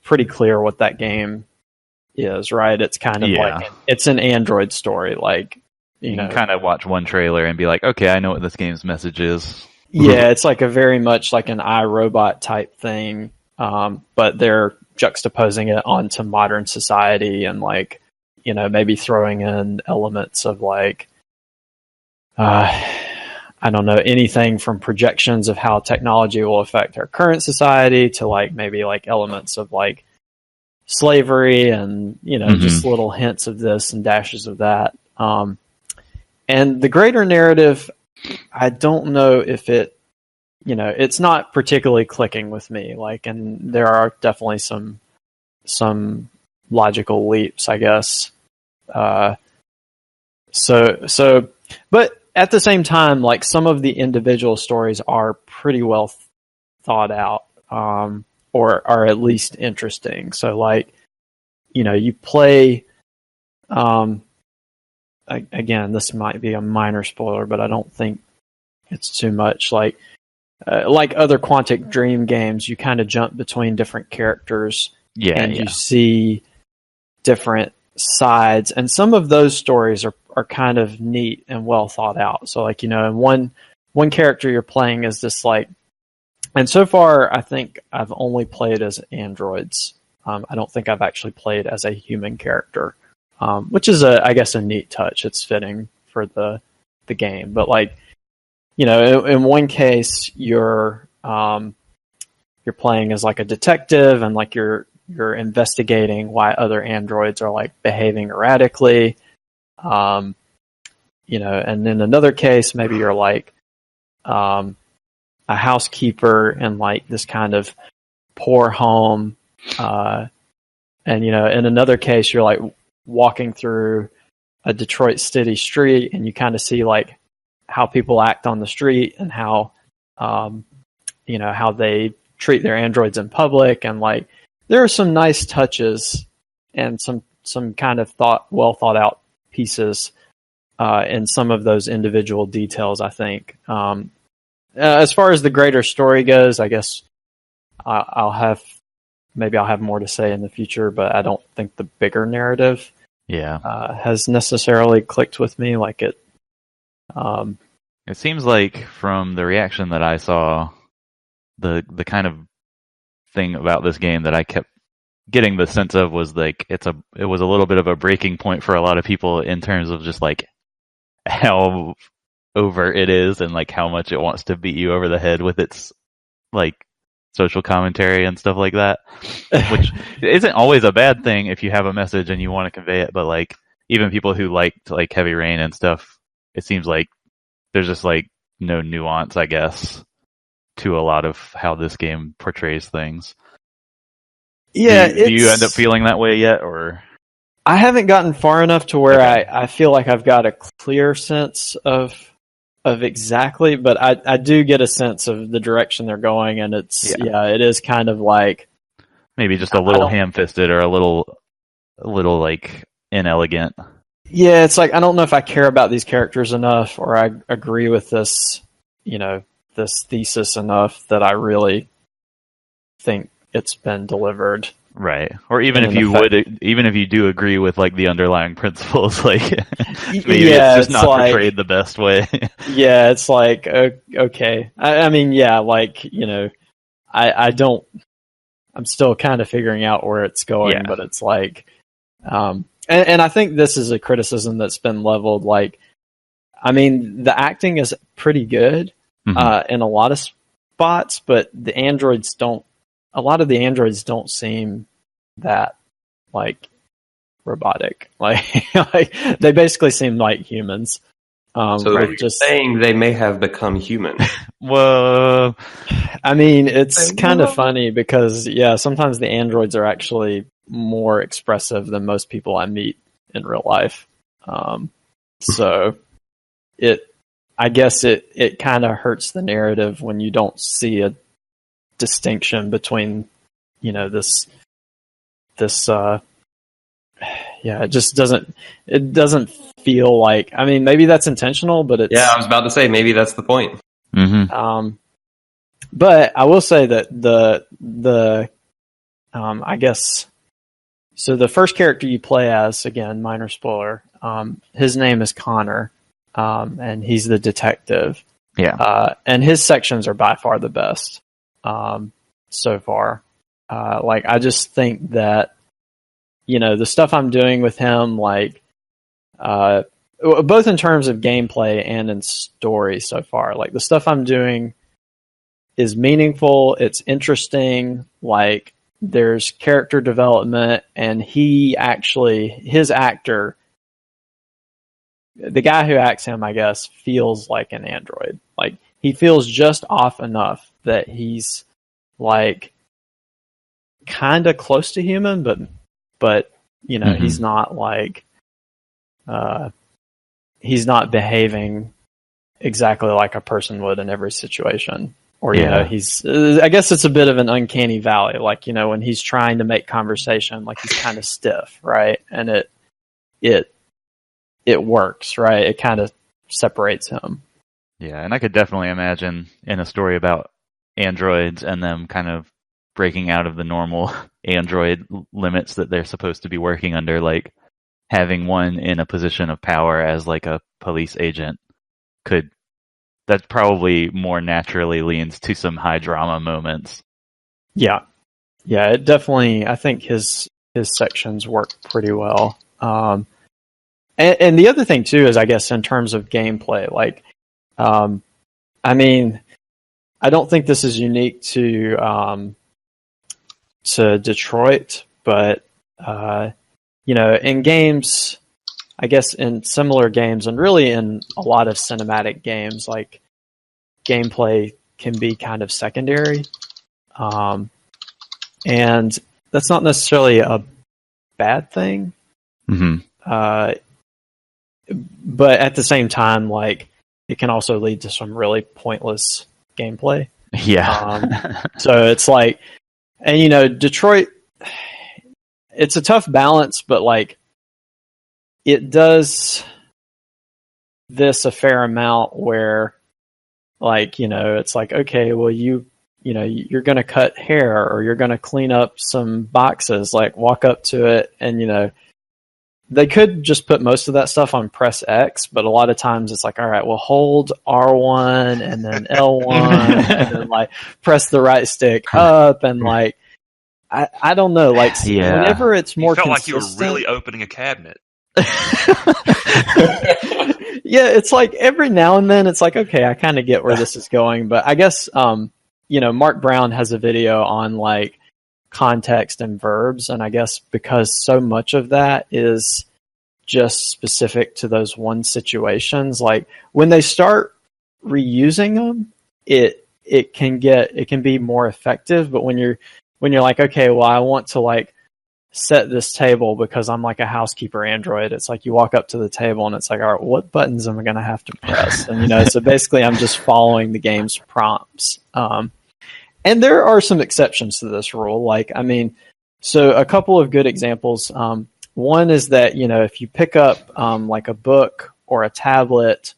pretty clear what that game is, right? It's kind of like, it's an Android story. Like, you can kind of watch one trailer and be like, okay, I know what this game's message is. Yeah, it's like a very much like an iRobot type thing, but they're juxtaposing it onto modern society and like, maybe throwing in elements of like, I don't know, anything from projections of how technology will affect our current society to like maybe like elements of like slavery and, just little hints of this and dashes of that. And the greater narrative, I don't know if it, it's not particularly clicking with me. Like, and there are definitely some logical leaps, I guess. But at the same time, like some of the individual stories are pretty well thought out, or are at least interesting. So like, you play, again, this might be a minor spoiler, but I don't think it's too much. Like other Quantic Dream games, you kind of jump between different characters, you see different sides, and some of those stories are kind of neat and well thought out. So like, one character you're playing is this like, and so far I think I've only played as androids. I don't think I've actually played as a human character, which is I guess a neat touch. It's fitting for the game. But like, in one case you're playing as like a detective, and like you're investigating why other androids are like behaving erratically. And in another case, maybe you're like a housekeeper in like this kind of poor home. And in another case, you're like walking through a Detroit city street, and you kind of see like how people act on the street and how how they treat their androids in public. And like, there are some nice touches and some kind of well thought out pieces in some of those individual details, I think. As far as the greater story goes, I guess I'll have more to say in the future, but I don't think the bigger narrative has necessarily clicked with me like it. It seems like from the reaction that I saw, the kind of thing about this game that I kept getting the sense of was like it was a little bit of a breaking point for a lot of people in terms of just like how over it is and like how much it wants to beat you over the head with its like social commentary and stuff like that, which isn't always a bad thing if you have a message and you want to convey it. But like even people who liked like Heavy Rain and stuff, it seems like there's just like no nuance, I guess, to a lot of how this game portrays things. Yeah, do you end up feeling that way yet, or? I haven't gotten far enough to where Okay. I feel like I've got a clear sense of exactly, but I do get a sense of the direction they're going, and it is kind of like Maybe just a little ham-fisted or a little like inelegant. Yeah, it's like I don't know if I care about these characters enough, or I agree with this, this thesis enough that I really think it's been delivered. Right. Or even if you do agree with like the underlying principles, like maybe it's just not portrayed the best way. Yeah, it's like okay. I mean, yeah, like, I'm still kind of figuring out where it's going, but it's like, and I think this is a criticism that's been leveled. Like, I mean, the acting is pretty good in a lot of spots, but a lot of the androids don't seem that like robotic. Like they basically seem like humans. So you're just saying they may have become human. Whoa. I mean, it's kind of funny because sometimes the androids are actually more expressive than most people I meet in real life. So I guess it kind of hurts the narrative when you don't see a distinction between, this it just doesn't feel like, I mean, maybe that's intentional, but it's... Yeah, I was about to say, maybe that's the point. But I will say that the I guess, so the first character you play as, again, minor spoiler, his name is Connor, and he's the detective. Yeah. And his sections are by far the best so far. Like, I just think that, the stuff I'm doing with him, like, both in terms of gameplay and in story so far, like, the stuff I'm doing is meaningful, it's interesting, like, there's character development, and his actor, the guy who acts him, I guess, feels like an android. Like, he feels just off enough that he's, like, kind of close to human, but he's not like, he's not behaving exactly like a person would in every situation. Or, he's, I guess it's a bit of an uncanny valley. Like, when he's trying to make conversation, like, he's kind of stiff, right? And it works, right? It kind of separates him. Yeah, and I could definitely imagine in a story about androids and them kind of breaking out of the normal android limits that they're supposed to be working under, like having one in a position of power as like a police agent that probably more naturally leans to some high drama moments. Yeah, it definitely, I think his sections work pretty well. And the other thing too is, I guess, in terms of gameplay, like, I mean, I don't think this is unique to Detroit, but in games, I guess in similar games, and really in a lot of cinematic games, like, gameplay can be kind of secondary, and that's not necessarily a bad thing. But at the same time, like, it can also lead to some really pointless gameplay. Yeah. So it's like, and Detroit, it's a tough balance, but like, it does this a fair amount where, like, it's like, okay, well, you're going to cut hair, or you're going to clean up some boxes, like, walk up to it, and, they could just put most of that stuff on press X, but a lot of times it's like, all right, well, hold R1 and then L1 and then, like, press the right stick up, and, like, I don't know, like, whenever it's more consistent, like you were really opening a cabinet. Yeah, it's like every now and then it's like, okay, I kind of get where this is going, but I guess Mark Brown has a video on, like, context and verbs, and I guess because so much of that is just specific to those one situations, like, when they start reusing them, it can be more effective, but when you're like, okay, well, I want to, like, set this table because I'm like a housekeeper android. It's like you walk up to the table and it's like, all right, what buttons am I going to have to press? And, so basically I'm just following the game's prompts. And there are some exceptions to this rule. So a couple of good examples. One is that, if you pick up like a book or a tablet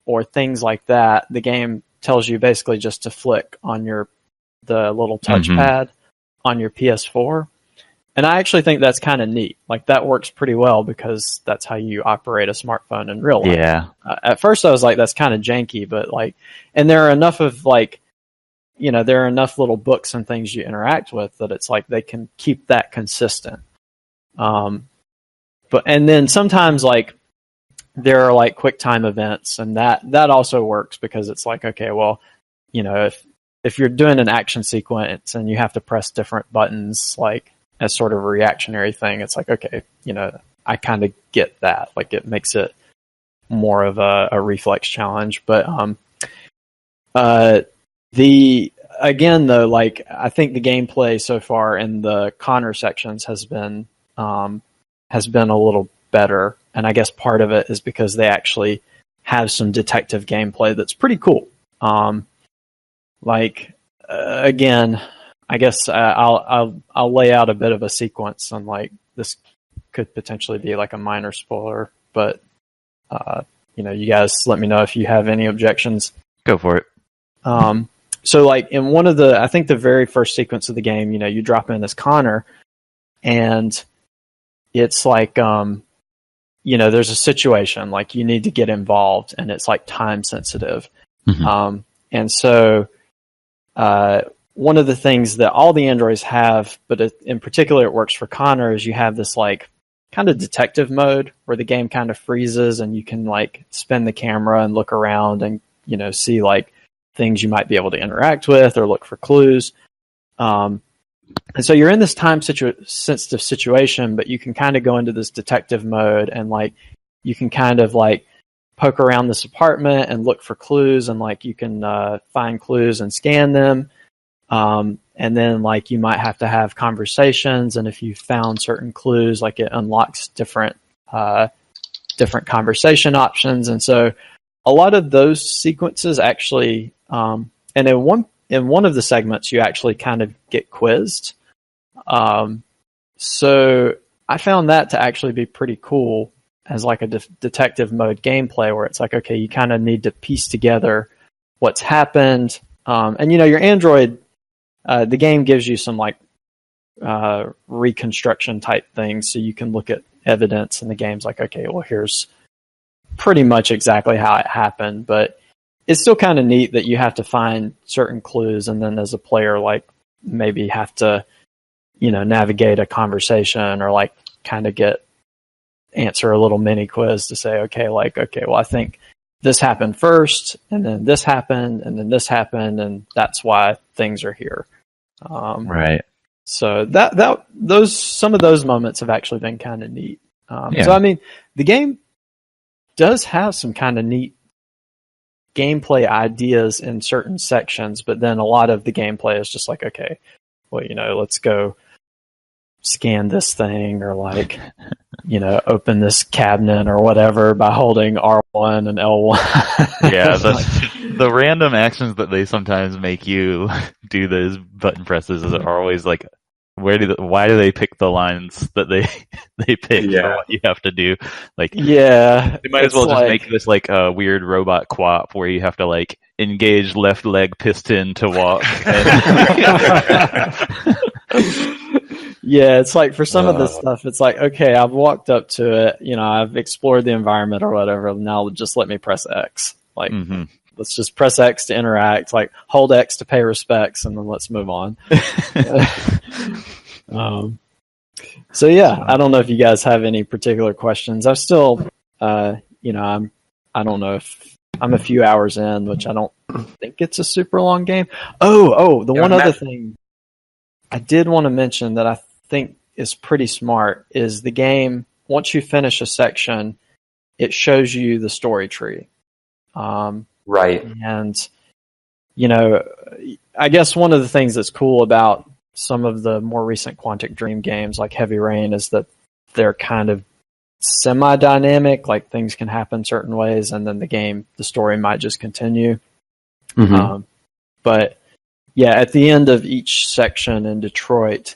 or things like that, the game tells you basically just to flick on the little touchpad on your PS4. And I actually think that's kind of neat. Like, that works pretty well because that's how you operate a smartphone in real life. Yeah. At first I was like, that's kind of janky, but and there are enough of there are enough little books and things you interact with that it's like they can keep that consistent. And then sometimes there are like quick time events, and that also works because it's like, okay, well, if you're doing an action sequence and you have to press different buttons, as sort of a reactionary thing, it's like, okay, I kind of get that. Like, it makes it more of a reflex challenge. But I think the gameplay so far in the Connor sections has been a little better, and I guess part of it is because they actually have some detective gameplay that's pretty cool. Again, I guess I'll lay out a bit of a sequence, and this could potentially be like a minor spoiler, but you guys let me know if you have any objections. Go for it. So in one of I think the very first sequence of the game, you drop in as Connor, and it's there's a situation, you need to get involved, and it's time sensitive. And so one of the things that all the androids have, but in particular it works for Connor, is you have this kind of detective mode where the game kind of freezes and you can spin the camera and look around and see things you might be able to interact with or look for clues. And so you're in this sensitive situation, but you can kind of go into this detective mode, and you can kind of poke around this apartment and look for clues, and you can find clues and scan them. And then you might have to have conversations, and if you found certain clues, it unlocks different conversation options. And so a lot of those sequences actually, and in one of the segments, you actually kind of get quizzed. So I found that to actually be pretty cool as a detective mode gameplay, where it's okay, you kind of need to piece together what's happened. And your android, the game gives you some reconstruction type things, so you can look at evidence, and the game's okay, well, here's pretty much exactly how it happened. But it's still kind of neat that you have to find certain clues, and then as a player, maybe have to, navigate a conversation, or kind of answer a little mini quiz to say, okay, well, I think this happened first, and then this happened, and then this happened, and that's why things are here. Right. So some of those moments have actually been kind of neat. Yeah. So the game does have some kind of neat gameplay ideas in certain sections, but then a lot of the gameplay is just okay, well, let's go scan this thing, or open this cabinet or whatever by holding R1 and L1. Yeah, the random actions that they sometimes make you do, those button presses, are always why do they pick the lines that they pick for what you have to do? Yeah, they might as well just make this a weird robot quap where you have to engage left leg piston to walk. Yeah, it's for some of this stuff, it's okay, I've walked up to it, I've explored the environment or whatever, now just let me press X. Let's just press X to interact, hold X to pay respects, and then let's move on. So yeah, I don't know if you guys have any particular questions. I'm still, I don't know if I'm a few hours in, which I don't think it's a super long game. Other thing I did want to mention that I think is pretty smart is the game, once you finish a section, it shows you the story tree. Right. And, I guess one of the things that's cool about some of the more recent Quantic Dream games like Heavy Rain is that they're kind of semi-dynamic, like things can happen certain ways and then the story might just continue. But yeah, at the end of each section in Detroit,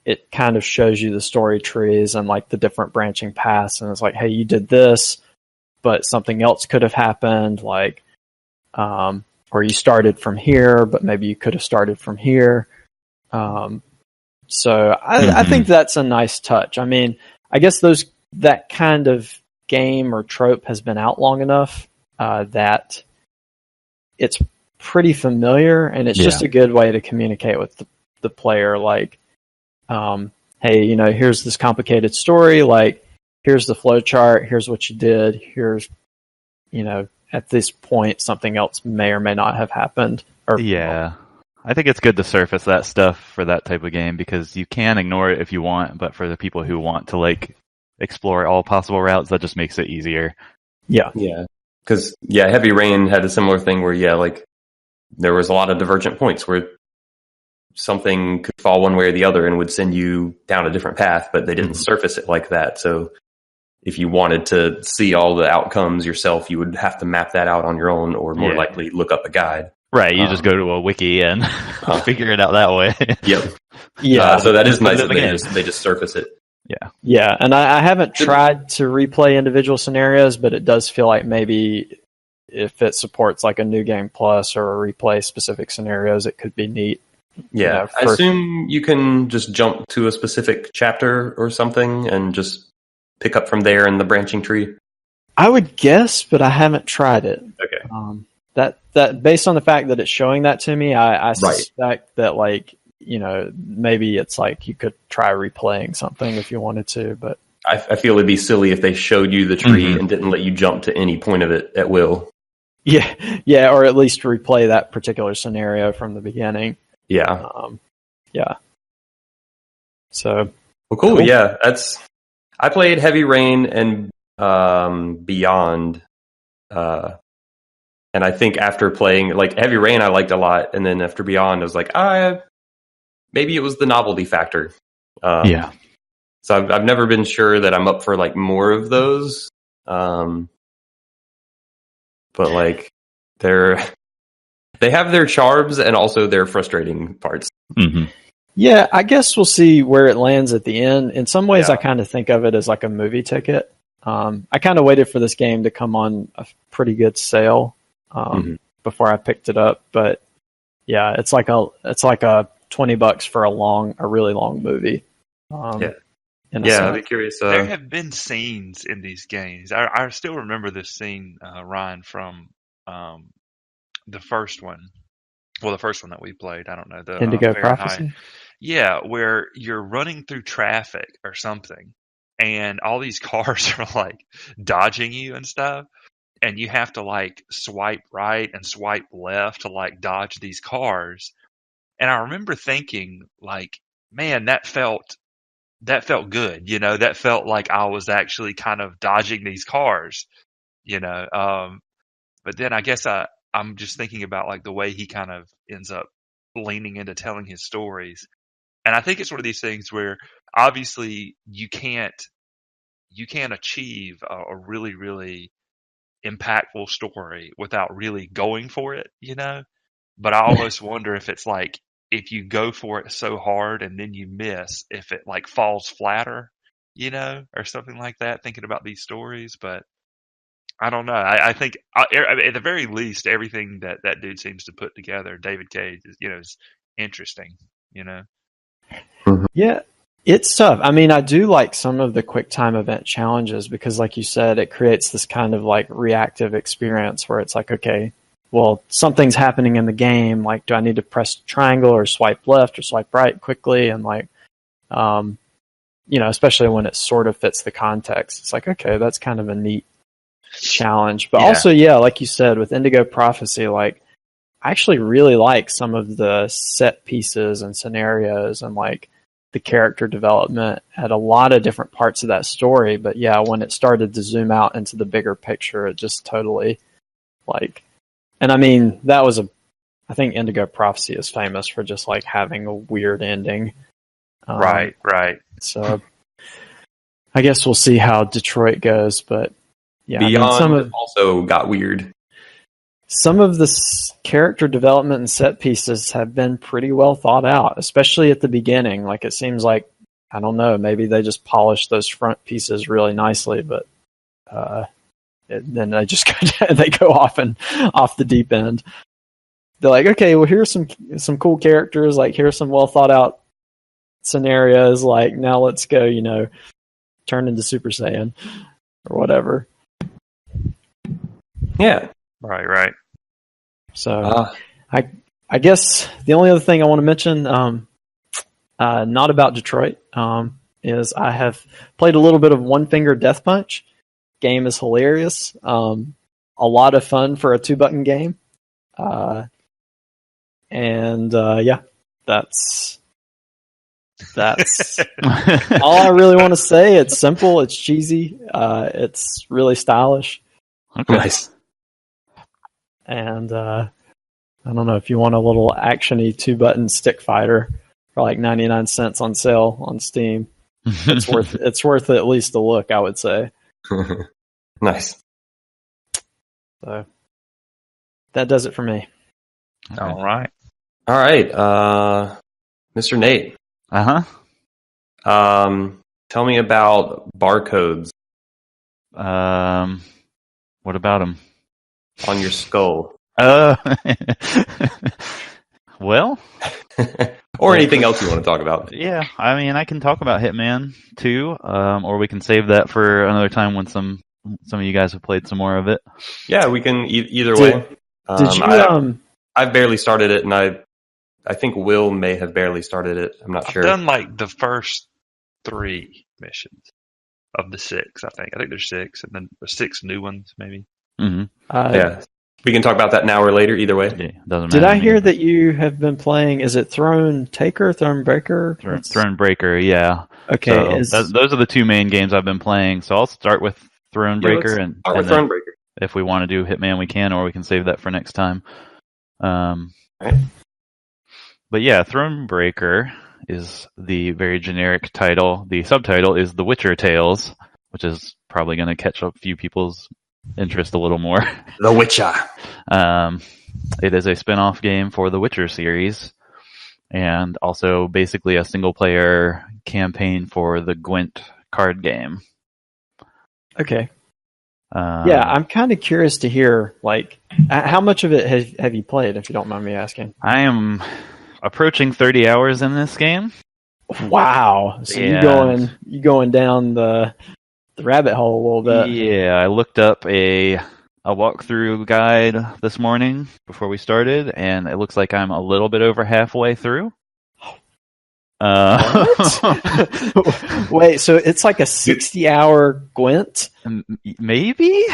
it kind of shows you the story trees and like the different branching paths, and it's like, hey, you did this, but something else could have happened, like, or you started from here, but maybe you could have started from here. So I think that's a nice touch. I mean, I guess that kind of game or trope has been out long enough that it's pretty familiar, and it's just a good way to communicate with the player. Like, hey, here's this complicated story. Like, here's the flow chart. Here's what you did. Here's, at this point, something else may or may not have happened. I think it's good to surface that stuff for that type of game because you can ignore it if you want, but for the people who want to like explore all possible routes, that just makes it easier. Yeah. Because Heavy Rain had a similar thing where like there was a lot of divergent points where something could fall one way or the other and would send you down a different path, but they didn't surface it like that. So if you wanted to see all the outcomes yourself, you would have to map that out on your own, or more likely look up a guide. Right, you just go to a wiki and figure it out that way. Yep. Yeah. So that is nice that they just surface it. Yeah, and I haven't tried to replay individual scenarios, but it does feel like maybe if it supports like a New Game Plus or a replay specific scenarios, it could be neat. Yeah, I assume you can just jump to a specific chapter or something and just pick up from there in the branching tree. I would guess, but I haven't tried it. Okay. That based on the fact that it's showing that to me, I suspect that like, maybe it's like you could try replaying something if you wanted to, but I feel it'd be silly if they showed you the tree and didn't let you jump to any point of it at will. Yeah, or at least replay that particular scenario from the beginning. Yeah. So. Well, cool. Yeah, I played Heavy Rain and Beyond, and I think after playing like Heavy Rain, I liked a lot, and then after Beyond, I was like, maybe it was the novelty factor. So I've never been sure that I'm up for like more of those. But like they have their charms and also their frustrating parts. Yeah, I guess we'll see where it lands at the end. In some ways, I kind of think of it as like a movie ticket. I kind of waited for this game to come on a pretty good sale before I picked it up. But yeah, it's like a $20 for a really long movie. I'd be curious. There have been scenes in these games. I still remember this scene, Ryan, from the first one. Well, the first one that we played. I don't know. The Indigo Prophecy? Yeah, where you're running through traffic or something, and all these cars are like dodging you and stuff, and you have to like swipe right and swipe left to like dodge these cars. And I remember thinking, like, man, that felt good, that felt like I was actually kind of dodging these cars, but then I guess I'm just thinking about like the way he kind of ends up leaning into telling his stories. And I think it's one of these things where obviously you can't achieve a really, really impactful story without really going for it, but I almost wonder if it's like, if you go for it so hard and then you miss, if it like falls flatter, or something like that, thinking about these stories. But I don't know. I think at the very least, everything that dude seems to put together, David Cage, is interesting, Yeah, it's tough. I mean, I do like some of the quick time event challenges because like you said, it creates this kind of like reactive experience where it's like, okay, well, something's happening in the game. Like, do I need to press triangle or swipe left or swipe right quickly? And like, especially when it sort of fits the context, it's like, okay, that's kind of a neat challenge. But also, like you said, with Indigo Prophecy, like, I actually really like some of the set pieces and scenarios and like the character development at a lot of different parts of that story. But yeah, when it started to zoom out into the bigger picture, it just totally like, and I mean, that was I think Indigo Prophecy is famous for just like having a weird ending. Right. So I guess we'll see how Detroit goes, but yeah, Beyond also got weird. Some of the character development and set pieces have been pretty well thought out, especially at the beginning. Like it seems like, I don't know, maybe they just polished those front pieces really nicely, but then they just they go off the deep end. They're like, okay, well here's some cool characters, like here's some well thought out scenarios, like now let's go, turn into Super Saiyan or whatever. Yeah. Right. So I guess the only other thing I want to mention, not about Detroit, is I have played a little bit of One Finger Death Punch. Game is hilarious. A lot of fun for a 2-button game. Yeah, that's all I really want to say. It's simple, it's cheesy, it's really stylish. Okay. Nice. And I don't know, if you want a little actiony 2-button stick fighter for like 99 cents on sale on Steam, it's worth at least a look, I would say. Nice. So that does it for me. Okay. All right. All right, Mr. Nate. Uh-huh. Tell me about barcodes What about them? on your skull. Well, Or anything else you want to talk about. yeah. I mean, I can talk about Hitman 2, or we can save that for another time when some of you guys have played some more of it. Yeah, we can either way. Did you I've barely started it, and I think Will may have barely started it. I'm not sure. I've done like the first 3 missions of the 6, I think. I think there's 6, and then there's 6 new ones, maybe. Mm-hmm. Yeah. We can talk about that now or later, either way. Yeah, doesn't Did matter I to me. hear that you have been playing, is it Thronebreaker? Thronebreaker, yeah. Okay. So those are the 2 main games I've been playing. So I'll start with Thronebreaker, Yeah, and start with then Thronebreaker. if we want to do Hitman, we can, or we can save that for next time. Right. But yeah, Thronebreaker is the very generic title. The subtitle is The Witcher Tales, which is probably going to catch a few people's interest a little more. The Witcher. It is a spin-off game for the Witcher series, and also basically a single-player campaign for the Gwent card game. Okay. Yeah, I'm kind of curious to hear, like, how much of it have you played, if you don't mind me asking? I am approaching 30 hours in this game. Wow. So Yeah. you going down the rabbit hole a little bit. Yeah, I looked up a walkthrough guide this morning before we started, and it looks like I'm a little bit over halfway through. Wait, so it's like a 60-hour Gwent? Maybe?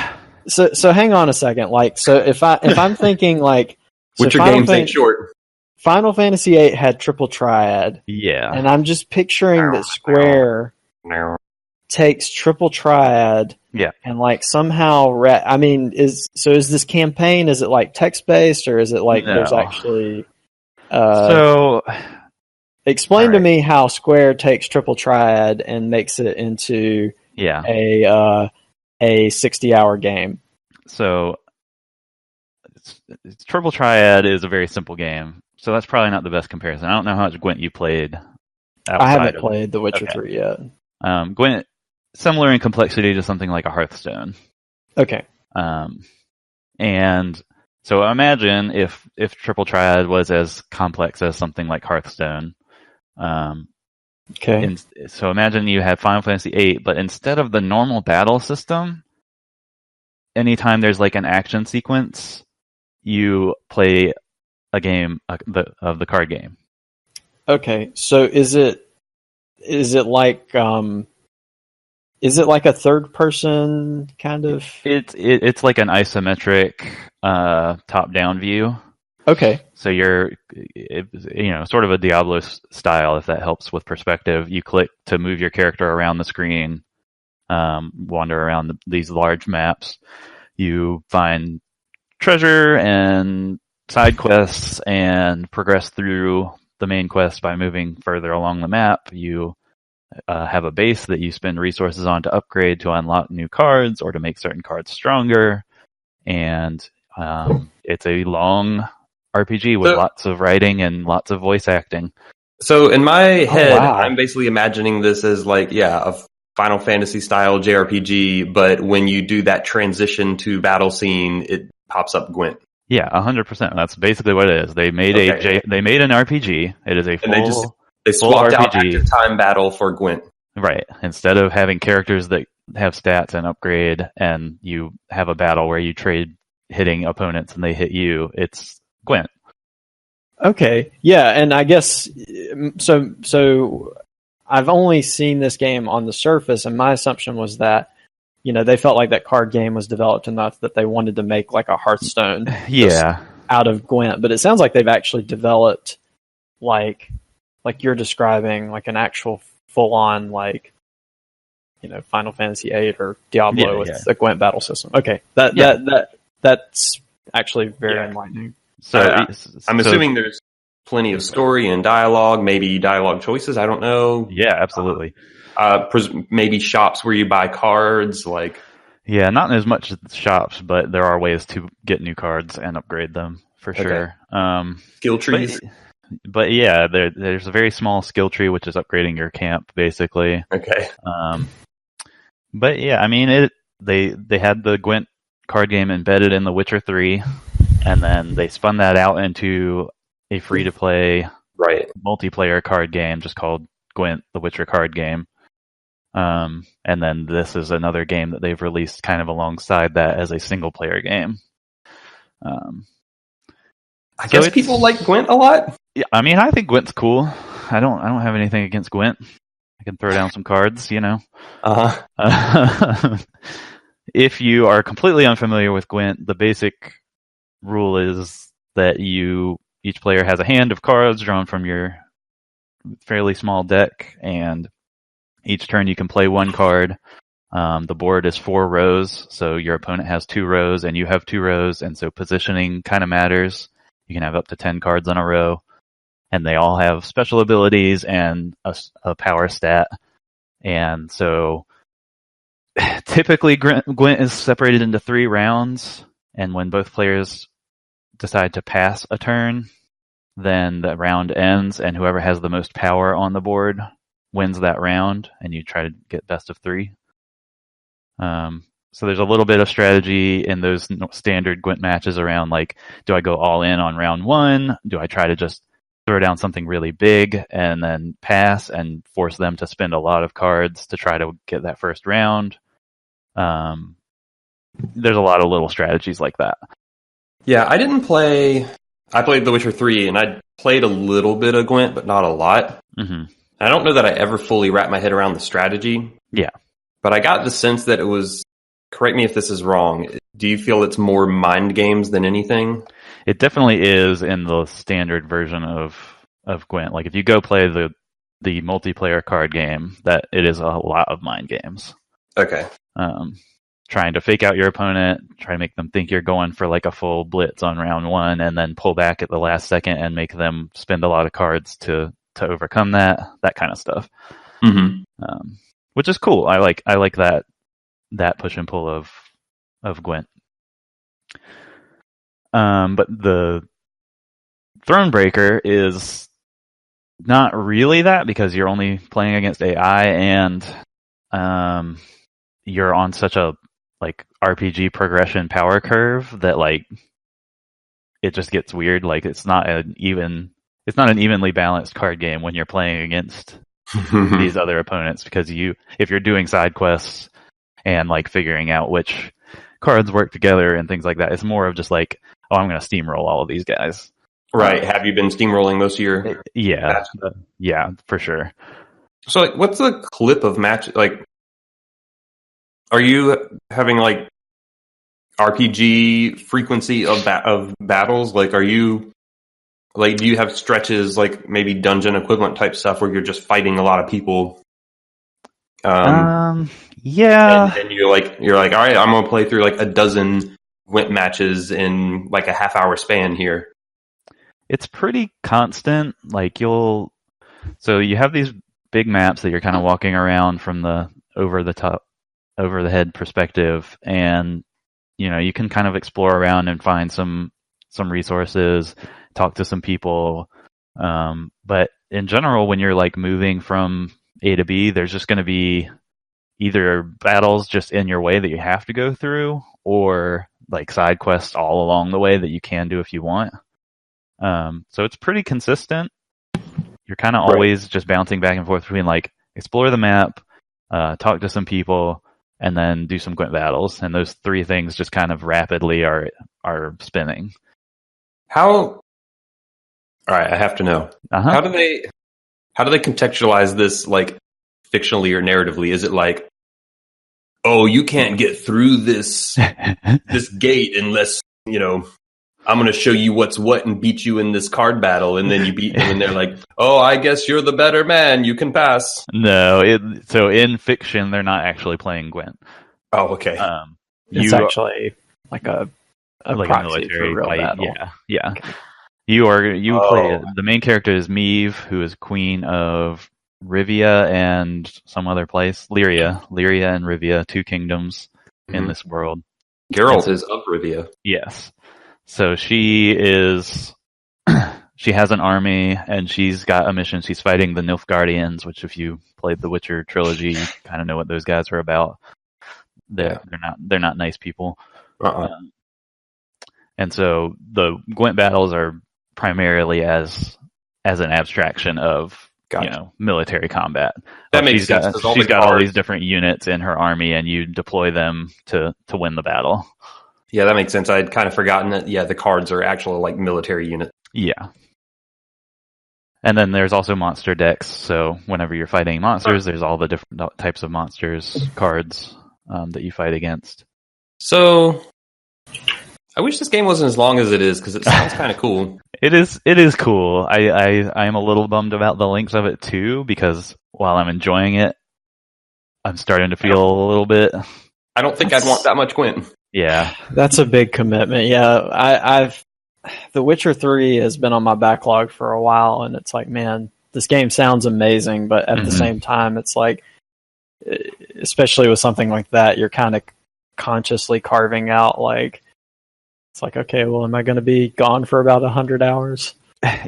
So hang on a second. Like, so if I'm thinking like, so Witcher games ain't short. Final Fantasy VIII had Triple Triad, Yeah. and I'm just picturing that Square takes Triple Triad, Yeah. and like somehow, I mean, is this campaign? Is it like text based, or is it like No. there's actually? So, Explain to Alright. me how Square takes Triple Triad and makes it into yeah. a 60-hour game. So, Triple Triad is a very simple game, so that's probably not the best comparison. I don't know how much Gwent you played. I haven't of- played The Witcher Okay. 3 yet. Gwent, similar in complexity to something like a Hearthstone. Okay. And so imagine if Triple Triad was as complex as something like Hearthstone. Okay. So imagine you had Final Fantasy VIII, but instead of the normal battle system, anytime there's like an action sequence, you play a game of the card game. Okay. So is it like a third person kind of? It's like an isometric top down view. Okay. So you're sort of a Diablo style, if that helps with perspective. You click to move your character around the screen, wander around these large maps. You find treasure and side quests and progress through the main quest by moving further along the map. You have a base that you spend resources on to upgrade to unlock new cards or to make certain cards stronger. And it's a long RPG with lots of writing and lots of voice acting. So in my head, wow. I'm basically imagining this as like, a Final Fantasy style JRPG, but when you do that transition to battle scene, it pops up Gwent. Yeah, 100%. That's basically what it is. They made they made an RPG. It is a full they swapped full out RPG. active time battle for Gwent. Right. Instead of having characters that have stats and upgrade, and you have a battle where you trade hitting opponents and they hit you, it's Gwent. Okay, yeah, and I guess so. I've only seen this game on the surface, and my assumption was that they felt like that card game was developed enough that they wanted to make like a Hearthstone, out of Gwent. But it sounds like they've actually developed like you're describing, like an actual full on Final Fantasy VIII or Diablo with the Gwent battle system. Okay, that's actually very enlightening. So I'm assuming there's plenty of story and dialogue, maybe dialogue choices. I don't know. Yeah, absolutely. Maybe shops where you buy cards, Yeah, not as much as shops, but there are ways to get new cards and upgrade them for sure. Skill trees. But yeah, there's a very small skill tree, which is upgrading your camp, basically. Okay. But yeah, I mean, they had the Gwent card game embedded in The Witcher 3, and then they spun that out into a free-to-play multiplayer card game just called Gwent, The Witcher card game. And then this is another game that they've released kind of alongside that as a single-player game. I guess people like Gwent a lot. Yeah, I mean, I think Gwent's cool. I don't have anything against Gwent. I can throw down some cards, If you are completely unfamiliar with Gwent, the basic rule is that each player has a hand of cards drawn from your fairly small deck, and each turn you can play one card. The board is 4 rows, so your opponent has 2 rows and you have 2 rows, and so positioning kind of matters. You can have up to 10 cards on a row, and they all have special abilities and a power stat. And so typically Gwent is separated into 3 rounds, and when both players decide to pass a turn, then the round ends, and whoever has the most power on the board wins that round, and you try to get best of 3. So there's a little bit of strategy in those standard Gwent matches around, do I go all in on round 1? Do I try to just throw down something really big and then pass and force them to spend a lot of cards to try to get that first round? There's a lot of little strategies like that. Yeah, I played The Witcher 3, and I played a little bit of Gwent, but not a lot. Mm-hmm. I don't know that I ever fully wrapped my head around the strategy. Yeah. But I got the sense that it was, correct me if this is wrong, do you feel it's more mind games than anything? It definitely is in the standard version of Gwent. If you go play the multiplayer card game, that it is a lot of mind games. Okay. Trying to fake out your opponent, try to make them think you're going for a full blitz on round 1, and then pull back at the last second and make them spend a lot of cards to overcome that kind of stuff. Mm-hmm. Which is cool. I like that push and pull of Gwent. But the Thronebreaker is not really that, because you're only playing against AI, and you're on such a RPG progression power curve that it just gets weird. It's not an evenly balanced card game when you're playing against these other opponents, because if you're doing side quests and figuring out which cards work together and things like that, it's more of just I'm going to steamroll all of these guys. Right. Have you been steamrolling most of your matches? Yeah, for sure. So what's the clip of match? Are you having RPG frequency of battles? Are you do you have stretches maybe dungeon equivalent type stuff where you're just fighting a lot of people? Yeah. And you're all right, I'm gonna play through a dozen Gwent matches in a half-hour span here. it's pretty constant. Like so you have these big maps that you're kind of walking around from the over the head perspective, and you can kind of explore around and find some resources, talk to some people. But in general, when you're like moving from A to B, there's just going to be either battles just in your way that you have to go through, or like side quests all along the way that you can do if you want. So it's pretty consistent. You're kind of always just bouncing back and forth between like explore the map, talk to some people, and then do some Gwent battles. And those three things just kind of rapidly are spinning. All right, I have to know. Uh-huh. How do they contextualize this, like, fictionally or narratively? Is it like, oh, you can't get through this this gate unless, I'm going to show you what's what and beat you in this card battle, and then you beat them and they're like, oh, I guess you're the better man, you can pass. No, so in fiction, they're not actually playing Gwent. Oh, okay. It's actually like a proxy for real fight. battle. Yeah. Okay. You play the main character is Meve, who is queen of Rivia and some other place. Lyria and Rivia, two kingdoms in this world. Geralt is of Rivia. Yes. So she has an army, and she's got a mission. She's fighting the Nilfgaardians, which if you played the Witcher trilogy, you kind of know what those guys are about. They're not nice people. And so the Gwent battles are primarily as an abstraction of military combat. That makes sense. She's got all these different units in her army, and you deploy them to win the battle. Yeah, that makes sense. I'd kind of forgotten that. Yeah, the cards are actual like military units. Yeah. And then there's also monster decks. So whenever you're fighting monsters, there's all the different types of monsters cards that you fight against. So I wish this game wasn't as long as it is, because it sounds kind of cool. It is cool. I am a little bummed about the length of it too, because while I'm enjoying it, I'm starting to feel a little bit. I don't think I'd want that much Gwent. Yeah, that's a big commitment. Yeah, The Witcher 3 has been on my backlog for a while, and it's like, man, this game sounds amazing, but at the same time, it's like, especially with something like that, you're kind of consciously carving out, like, it's like, okay, well, am I going to be gone for about 100 hours?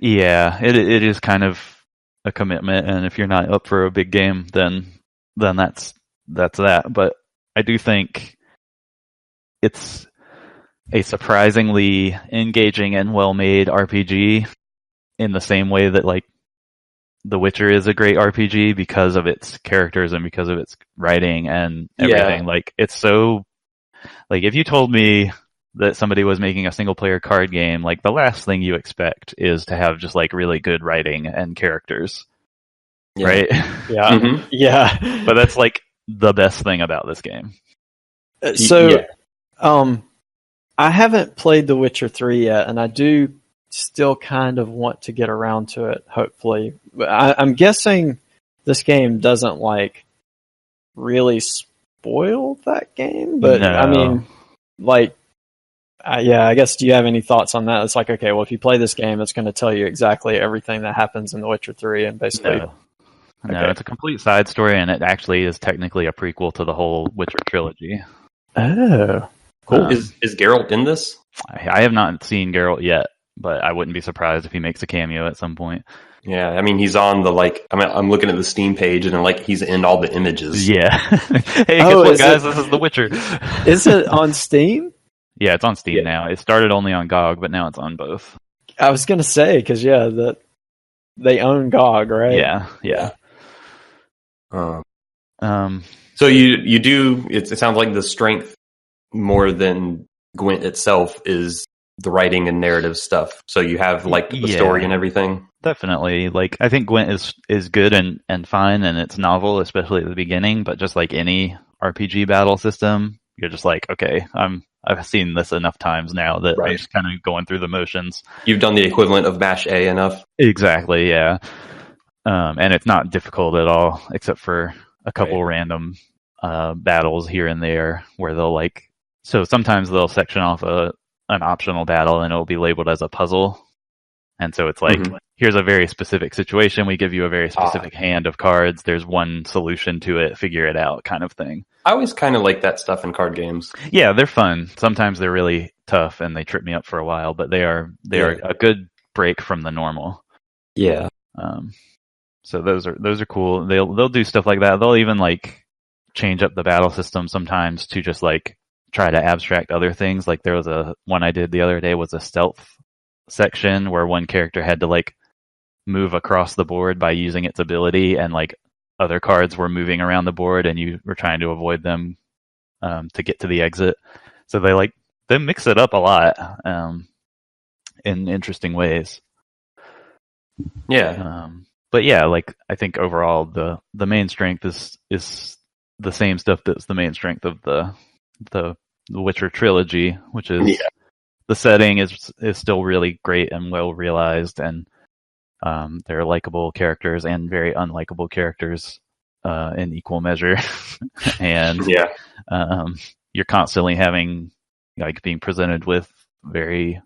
Yeah, it is kind of a commitment, and if you're not up for a big game, then that's that. But I do think it's a surprisingly engaging and well-made RPG in the same way that, like, The Witcher is a great RPG because of its characters and because of its writing and everything. Yeah. Like, it's so... Like, if you told me that somebody was making a single-player card game, like, the last thing you expect is to have just, like, really good writing and characters. Yeah. Right? Yeah. Mm-hmm. Yeah. But that's, like, the best thing about this game. I haven't played The Witcher 3 yet, and I do still kind of want to get around to it, hopefully. I'm guessing this game doesn't, like, really spoil that game, but, no. I mean, like, I guess, do you have any thoughts on that? It's like, okay, well, if you play this game, it's going to tell you exactly everything that happens in The Witcher 3, and basically... No, it's a complete side story, and it actually is technically a prequel to the whole Witcher trilogy. Oh, cool. Is Geralt in this? I have not seen Geralt yet, but I wouldn't be surprised if he makes a cameo at some point. Yeah, I mean, he's on the, like, I'm looking at the Steam page, and, like, he's in all the images. Yeah. Hey, guess what, guys? This is The Witcher. Is it on Steam? Yeah, it's on Steam now. It started only on GOG, but now it's on both. I was going to say, because, they own GOG, right? Yeah. So you do. It sounds like the strength more than Gwent itself is the writing and narrative stuff. So you have like the story and everything. Definitely. Like, I think Gwent is good and fine, and it's novel, especially at the beginning. But just like any RPG battle system, you're just like, okay, I've seen this enough times now that I'm just kind of going through the motions. You've done the equivalent of Mash A enough. Exactly. Yeah. And it's not difficult at all, except for a couple random battles here and there where they'll so sometimes they'll section off an optional battle and it'll be labeled as a puzzle. And so it's like, Mhm. here's a very specific situation. We give you a very specific hand of cards. There's one solution to it. Figure it out, kind of thing. I always kind of like that stuff in card games. Yeah, they're fun. Sometimes they're really tough and they trip me up for a while, but they are a good break from the normal. Yeah. So those are cool. They'll do stuff like that. They'll even like change up the battle system sometimes to just like try to abstract other things. Like there was one I did the other day was a stealth section where one character had to like move across the board by using its ability, and like other cards were moving around the board and you were trying to avoid them to get to the exit. So they mix it up a lot in interesting ways. Yeah. But yeah, like I think overall the main strength is the same stuff that's the main strength of the Witcher trilogy, which is the setting is still really great and well realized, and there are likable characters and very unlikable characters in equal measure. And you're constantly being presented with very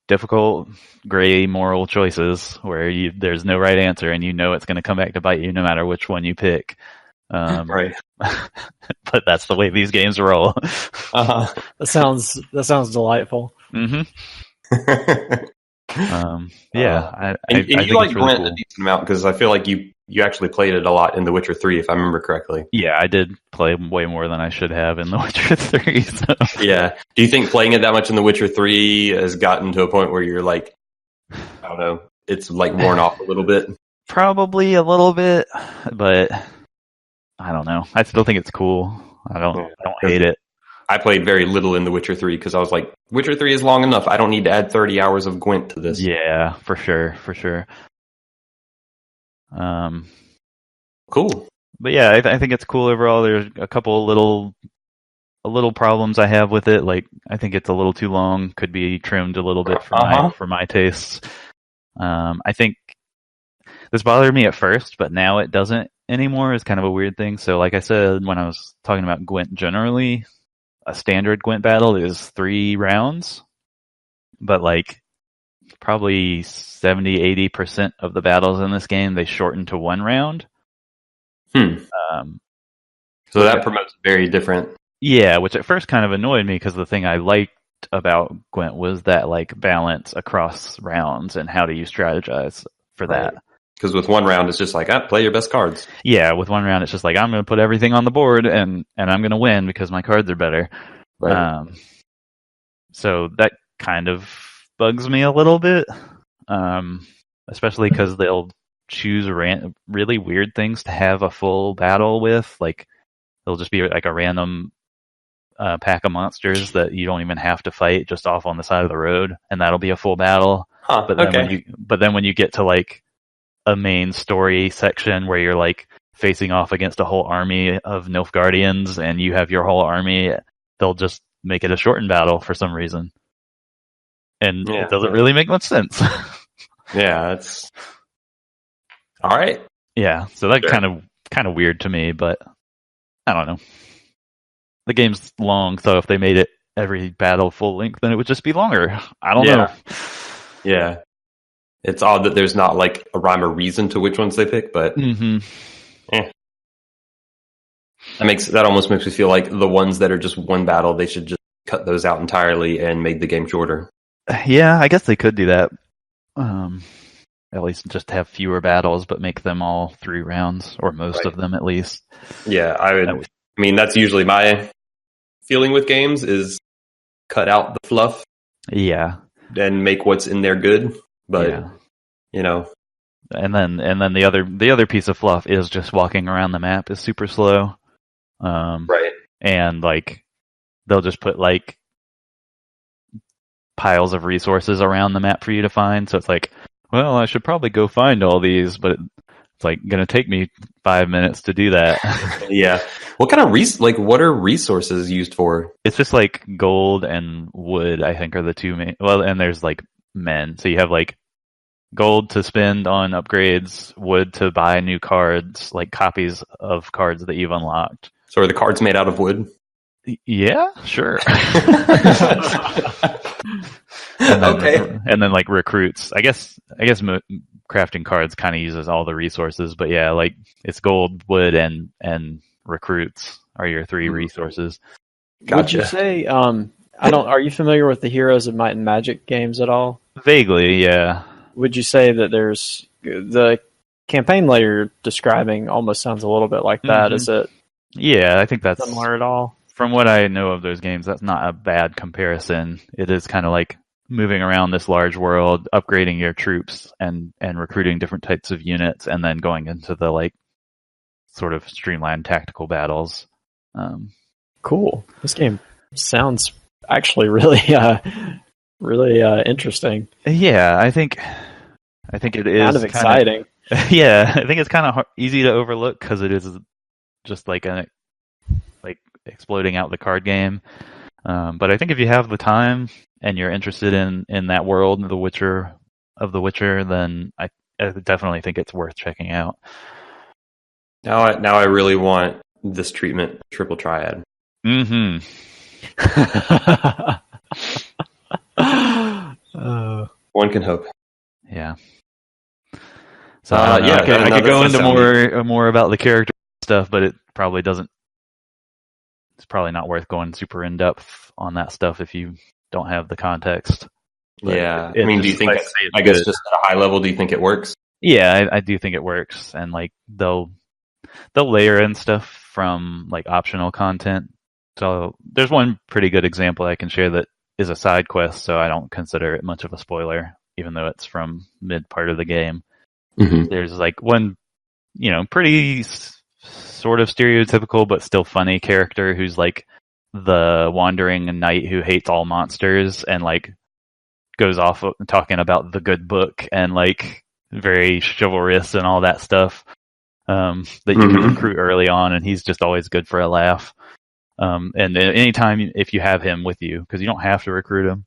difficult gray moral choices where there's no right answer and you know it's going to come back to bite you no matter which one you pick. Right. But that's the way these games roll. That sounds delightful. Mm-hmm. And I you think like it's really Gwent cool. a decent amount because I feel like you actually played it a lot in The Witcher 3, if I remember correctly. Yeah, I did play way more than I should have in The Witcher 3. So. Yeah. Do you think playing it that much in The Witcher 3 has gotten to a point where you're like, I don't know, it's like worn off a little bit? Probably a little bit, but I don't know. I still think it's cool. I don't hate it. I played very little in The Witcher 3 because I was like, Witcher 3 is long enough. I don't need to add 30 hours of Gwent to this. Yeah, for sure. Cool. But yeah, I think it's cool overall. There's a couple little problems I have with it. Like I think it's a little too long. Could be trimmed a little bit for my tastes. I think this bothered me at first, but now it doesn't anymore. Is kind of a weird thing. So like I said, when I was talking about Gwent generally, a standard Gwent battle is 3 rounds, but like probably 70-80% of the battles in this game they shorten to 1 round. So that promotes very different. Yeah, which at first kind of annoyed me because the thing I liked about Gwent was that like balance across rounds and how do you strategize for that. Because with 1 round, it's just like, play your best cards. Yeah, with 1 round, it's just like, I'm going to put everything on the board and I'm going to win because my cards are better. Right. So that kind of bugs me a little bit, especially because they'll choose really weird things to have a full battle with. Like, they'll just be like a random pack of monsters that you don't even have to fight, just off on the side of the road, and that'll be a full battle. But then when you get to like a main story section where you're like facing off against a whole army of Nilfgaardians and you have your whole army, they'll just make it a shortened battle for some reason. And it doesn't really make much sense. Yeah, it's all right. Yeah, so that kind of weird to me, but I don't know. The game's long, so if they made it every battle full length, then it would just be longer. I don't know. Yeah. It's odd that there's not like a rhyme or reason to which ones they pick, but that almost makes me feel like the ones that are just 1 battle, they should just cut those out entirely and make the game shorter. Yeah, I guess they could do that. At least just have fewer battles, but make them all 3 rounds, or most of them at least. Yeah, I mean, that's usually my feeling with games is cut out the fluff. Yeah. And make what's in there good. But you know, and then the other piece of fluff is just walking around the map is super slow, right? And like they'll just put like piles of resources around the map for you to find. So it's like, well, I should probably go find all these, but it's like going to take me 5 minutes to do that. Yeah. What kind of what are resources used for? It's just like gold and wood, I think, are the 2 main. Well, and there's like men. So you have like gold to spend on upgrades, wood to buy new cards, like copies of cards that you've unlocked. So are the cards made out of wood? Yeah, sure. Okay. and then like recruits. I guess crafting cards kind of uses all the resources, but yeah, like it's gold, wood, and recruits are your three resources. Would you Gotcha. say, are you familiar with the Heroes of Might and Magic games at all? Vaguely, yeah. Would you say that there's the campaign layer you're describing almost sounds a little bit like that? Mhm. Is it Yeah, I think that's similar at all? from what I know of those games, that's not a bad comparison. It is kind of like moving around this large world, upgrading your troops and recruiting different types of units, and then going into the like sort of streamlined tactical battles. Cool. This game sounds actually really interesting. Yeah, I think it is Kind of exciting. Yeah, I think it's kind of easy to overlook because it is just like exploding out the card game. But I think if you have the time and you're interested in that world of the Witcher, then I definitely think it's worth checking out. Now I really want this treatment, Triple Triad. Mm-hmm. One can hope. Yeah. So I could go into more about the character stuff, but it probably doesn't. It's probably not worth going super in depth on that stuff if you don't have the context. But yeah, I mean, do you think? Just I guess just at a high level, do you think it works? Yeah, I do think it works, and like they'll layer in stuff from like optional content. So there's one pretty good example I can share that is a side quest, so I don't consider it much of a spoiler, even though it's from mid part of the game. Mm-hmm. There's like one, pretty sort of stereotypical but still funny character who's like the wandering knight who hates all monsters and like goes off talking about the good book and like very chivalrous and all that stuff that you can recruit early on, and he's just always good for a laugh. And anytime if you have him with you, because you don't have to recruit him,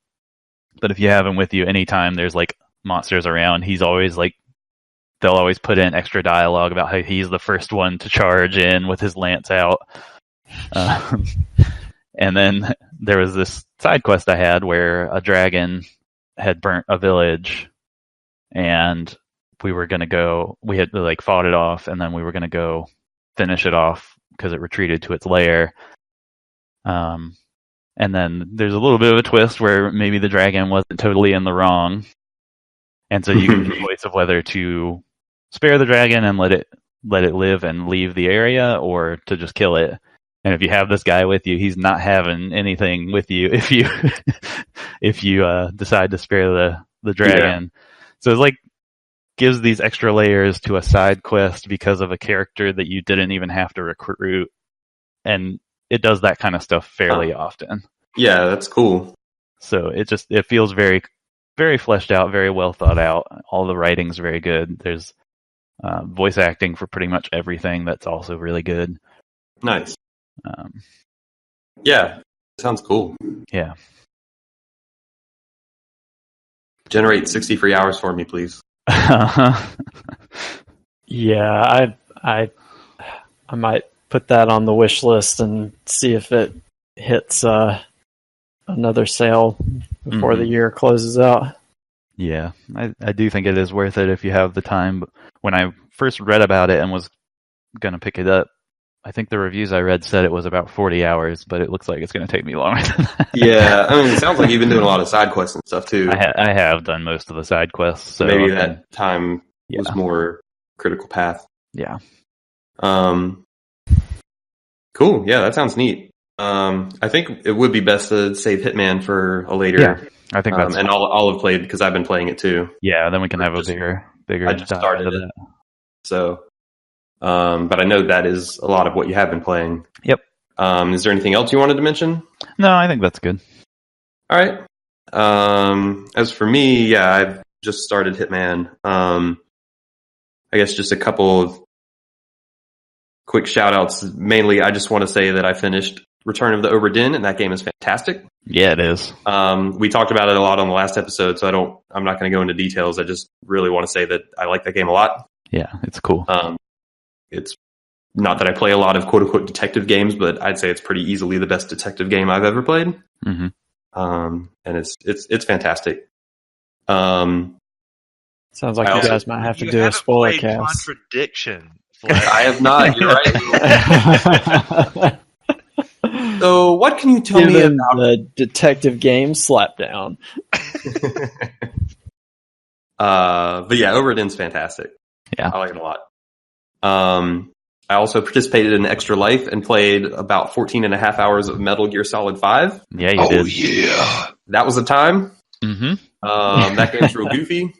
but if you have him with you, anytime there's like monsters around, he's always like, they'll always put in extra dialogue about how he's the first one to charge in with his lance out. And then there was this side quest I had where a dragon had burnt a village, and we had like fought it off, and then we were going to go finish it off because it retreated to its lair. And then there's a little bit of a twist where maybe the dragon wasn't totally in the wrong. And so you get the choice of whether to spare the dragon and let it live and leave the area, or to just kill it. And if you have this guy with you, he's not having anything with you if you decide to spare the dragon. Yeah. So it's like gives these extra layers to a side quest because of a character that you didn't even have to recruit, and it does that kind of stuff fairly often. Yeah, that's cool. So it feels very, very fleshed out, very well thought out. All the writing's very good. There's voice acting for pretty much everything that's also really good. Nice. Yeah, sounds cool. Yeah. Generate 60 free hours for me, please. Yeah, I might put that on the wish list and see if it hits another sale before the year closes out. Yeah, I do think it is worth it if you have the time. But when I first read about it and was going to pick it up, I think the reviews I read said it was about 40 hours, but it looks like it's going to take me longer than that. Yeah, I mean, it sounds like you've been doing a lot of side quests and stuff, too. I have done most of the side quests. So maybe that time was more critical path. Yeah. Cool. Yeah, that sounds neat. I think it would be best to save Hitman for a later. Yeah, I think that's and I'll have played because I've been playing it too. Yeah, then we can have a bigger. I just started it. So, but I know that is a lot of what you have been playing. Yep. Is there anything else you wanted to mention? No, I think that's good. All right. As for me, yeah, I've just started Hitman. I guess just a couple of quick shout outs. Mainly, I just want to say that I finished Return of the Obra Dinn, and that game is fantastic. Yeah, it is. We talked about it a lot on the last episode, so I'm not going to go into details. I just really want to say that I like that game a lot. Yeah, it's cool. It's not that I play a lot of quote unquote detective games, but I'd say it's pretty easily the best detective game I've ever played. Mm-hmm. and it's fantastic. Sounds like you guys might have to do a spoiler cast. Contradiction. I have not. You're right. So, what can you tell me about the detective game Slapdown? But yeah, Over It End's fantastic. Yeah, I like it a lot. I also participated in Extra Life and played about 14 and a half hours of Metal Gear Solid 5. Yeah, you did. Yeah. That was a time. Mm-hmm. That game's real goofy.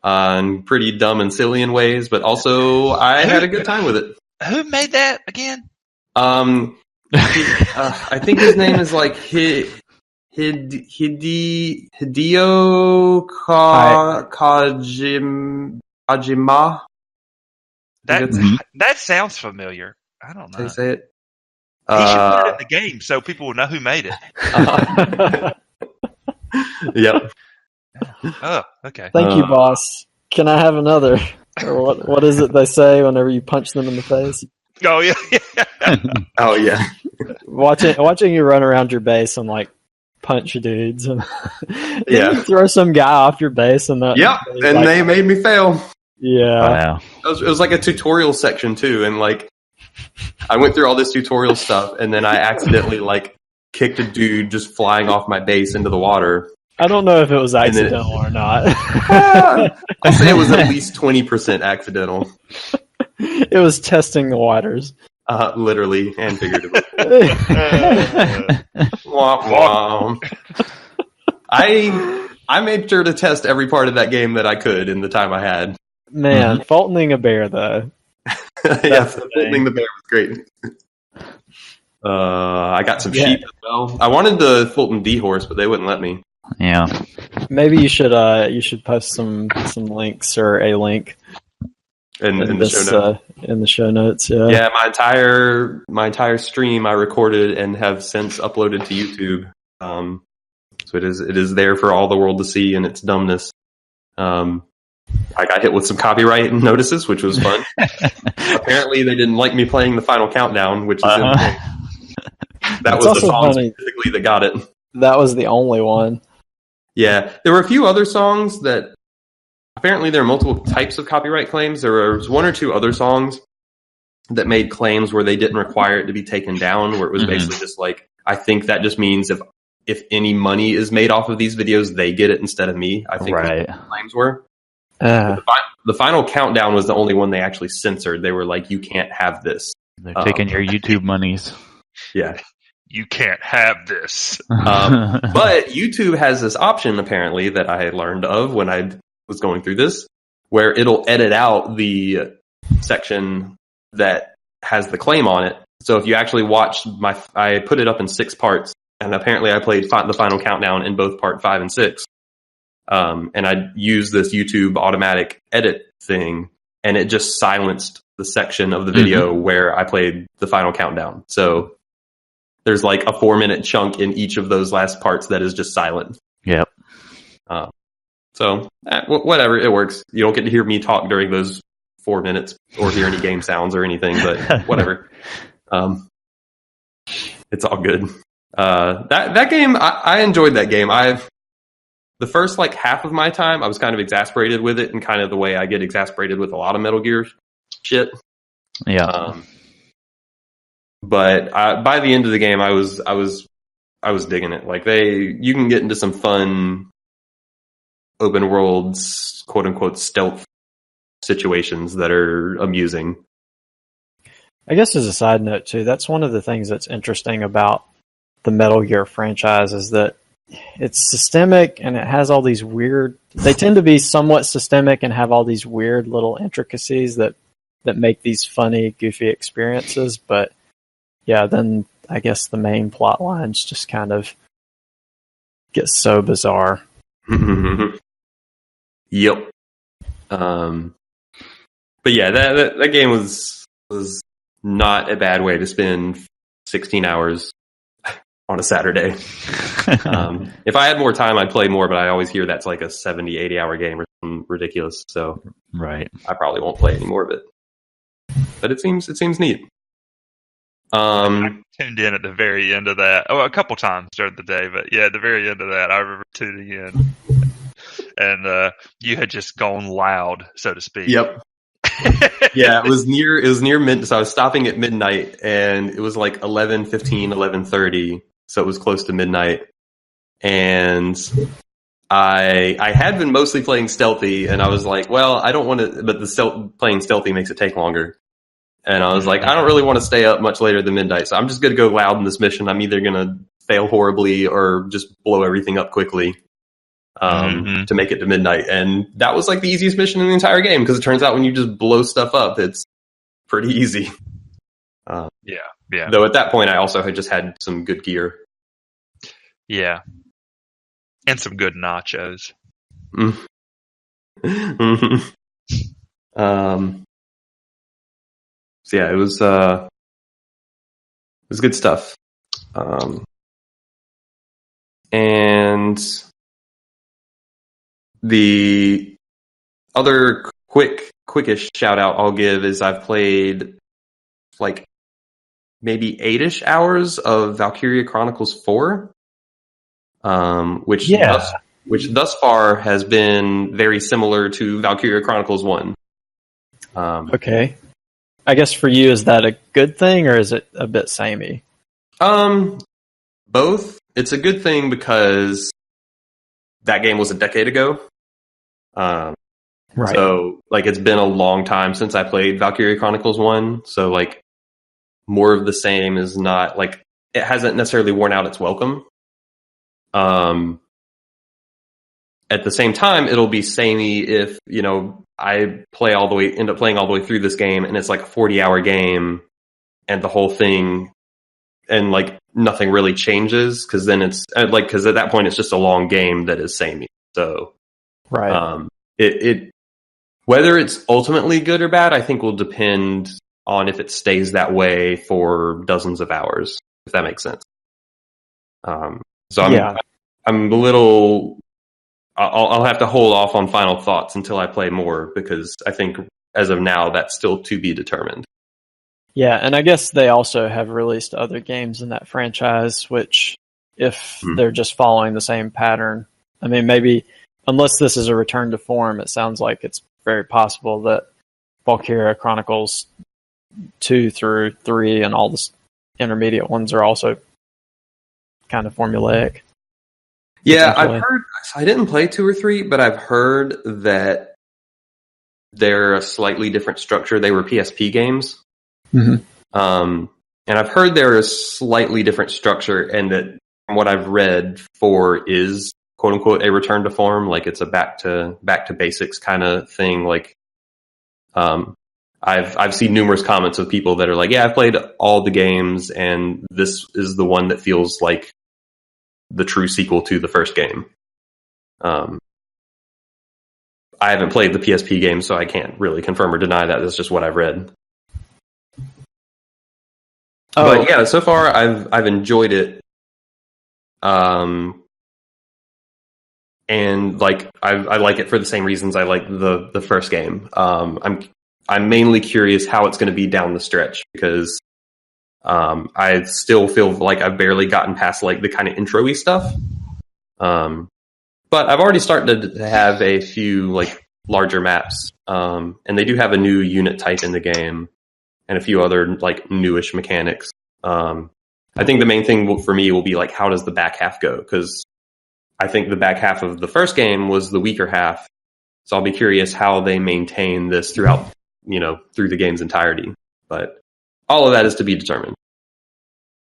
And pretty dumb and silly in ways, but also I had a good time with it. Who made that again? I think his name is like Hideo Kojima. That sounds familiar. I don't know. How do you say it? He should put it in the game so people will know who made it. Yep. Oh, okay. Thank you, boss. Can I have another? Or what is it they say whenever you punch them in the face? Oh yeah. Oh yeah. Watching you run around your base and like punch dudes and yeah, you throw some guy off your base and they made me fail. Yeah. Wow. It was like a tutorial section too, and like I went through all this tutorial stuff, and then I accidentally like kicked a dude just flying off my base into the water. I don't know if it was accidental or not. I'll say it was at least 20% accidental. It was testing the waters. Literally and figuratively. Wah, wah. I made sure to test every part of that game that I could in the time I had. Man, Fultoning a bear though. Yeah, Fultoning the bear was great. I got some sheep as well. I wanted the Fulton D horse, but they wouldn't let me. Yeah. Maybe you should post some links or a link in the show notes. In the show notes, yeah. Yeah, my entire stream I recorded and have since uploaded to YouTube. So it is there for all the world to see in its dumbness. I got hit with some copyright notices, which was fun. Apparently, they didn't like me playing the final countdown, which is insane. That was the song specifically that got it. That was the only one. Yeah, there were a few other songs that apparently there are multiple types of copyright claims. There was one or two other songs that made claims where they didn't require it to be taken down, where it was basically just like, I think that just means if any money is made off of these videos, they get it instead of me. I think that's what the claims were. The final countdown was the only one they actually censored. They were like, you can't have this. They're taking your YouTube monies. Yeah. You can't have this. But YouTube has this option, apparently, that I learned of when I was going through this, where it'll edit out the section that has the claim on it. So if you actually watch I put it up in 6 parts, and apparently I played the final countdown in both part 5 and 6. And I used this YouTube automatic edit thing, and it just silenced the section of the video where I played the final countdown. So there's like a 4-minute chunk in each of those last parts that is just silent. Yep. So whatever, it works. You don't get to hear me talk during those 4 minutes or hear any game sounds or anything, but whatever. It's all good. That game, I enjoyed that game. The first like half of my time, I was kind of exasperated with it, and kind of the way I get exasperated with a lot of Metal Gear shit. Yeah. But by the end of the game, I was digging it. Like you can get into some fun open world, quote unquote, stealth situations that are amusing. I guess as a side note too, that's one of the things that's interesting about the Metal Gear franchise is that it's systemic and it has all these they tend to be somewhat systemic and have all these weird little intricacies that make these funny, goofy experiences. But yeah, then I guess the main plot lines just kind of get so bizarre. Yep. But yeah, that game was not a bad way to spend 16 hours on a Saturday. If I had more time, I'd play more, but I always hear that's like a 70, 80-hour game or something ridiculous. So right, I probably won't play any more of it. But it seems neat. I tuned in at the very end of that. Oh, a couple times during the day, but yeah, at the very end of that, I remember tuning in, and you had just gone loud, so to speak. Yep. Yeah, it was near mid. So I was stopping at midnight, and it was like 11:15, 11:30. So it was close to midnight, and I had been mostly playing stealthy, and I was like, well, I don't want to, but playing stealthy makes it take longer. And I was like, I don't really want to stay up much later than midnight, so I'm just going to go loud in this mission. I'm either going to fail horribly or just blow everything up quickly to make it to midnight. And that was like the easiest mission in the entire game, because it turns out when you just blow stuff up, it's pretty easy. Yeah. Though at that point, I also had just had some good gear. Yeah. And some good nachos. So yeah, it was good stuff. And the other quickish shout out I'll give is I've played like maybe 8-ish hours of Valkyria Chronicles 4. Which thus far has been very similar to Valkyria Chronicles 1. Okay. I guess for you, is that a good thing, or is it a bit samey? Both. It's a good thing because that game was a decade ago. Right. So, like, it's been a long time since I played Valkyria Chronicles 1. So, like, more of the same is not, like, it hasn't necessarily worn out its welcome. At the same time, it'll be samey if, you know, I end up playing all the way through this game, and it's like a 40-hour game, and the whole thing, and like nothing really changes, because then it's like, because at that point it's just a long game that is samey. So, right. It whether it's ultimately good or bad, I think will depend on if it stays that way for dozens of hours, if that makes sense. So I'm a little. I'll have to hold off on final thoughts until I play more, because I think as of now that's still to be determined. Yeah, and I guess they also have released other games in that franchise, which, if they're just following the same pattern, I mean, maybe, unless this is a return to form, it sounds like it's very possible that Valkyria Chronicles 2 through 3 and all the intermediate ones are also kind of formulaic. Yeah, I've heard. I didn't play 2 or 3, but I've heard that they're a slightly different structure. They were PSP games, and I've heard they're a slightly different structure, and that from what I've read, 4 is quote unquote a return to form, like it's a back to basics kind of thing. Like, I've seen numerous comments of people that are like, "Yeah, I've played all the games, and this is the one that feels like the true sequel to the first game." I haven't played the PSP game, so I can't really confirm or deny that. That's just what I've read. But yeah, so far I've enjoyed it. And like I like it for the same reasons I like the first game. I'm mainly curious how it's going to be down the stretch, because I still feel like I've barely gotten past like the kind of intro-y stuff. But I've already started to have a few like larger maps, and they do have a new unit type in the game, and a few other like newish mechanics. I think the main thing for me will be like, how does the back half go? Because I think the back half of the first game was the weaker half, so I'll be curious how they maintain this throughout, through the game's entirety. But all of that is to be determined.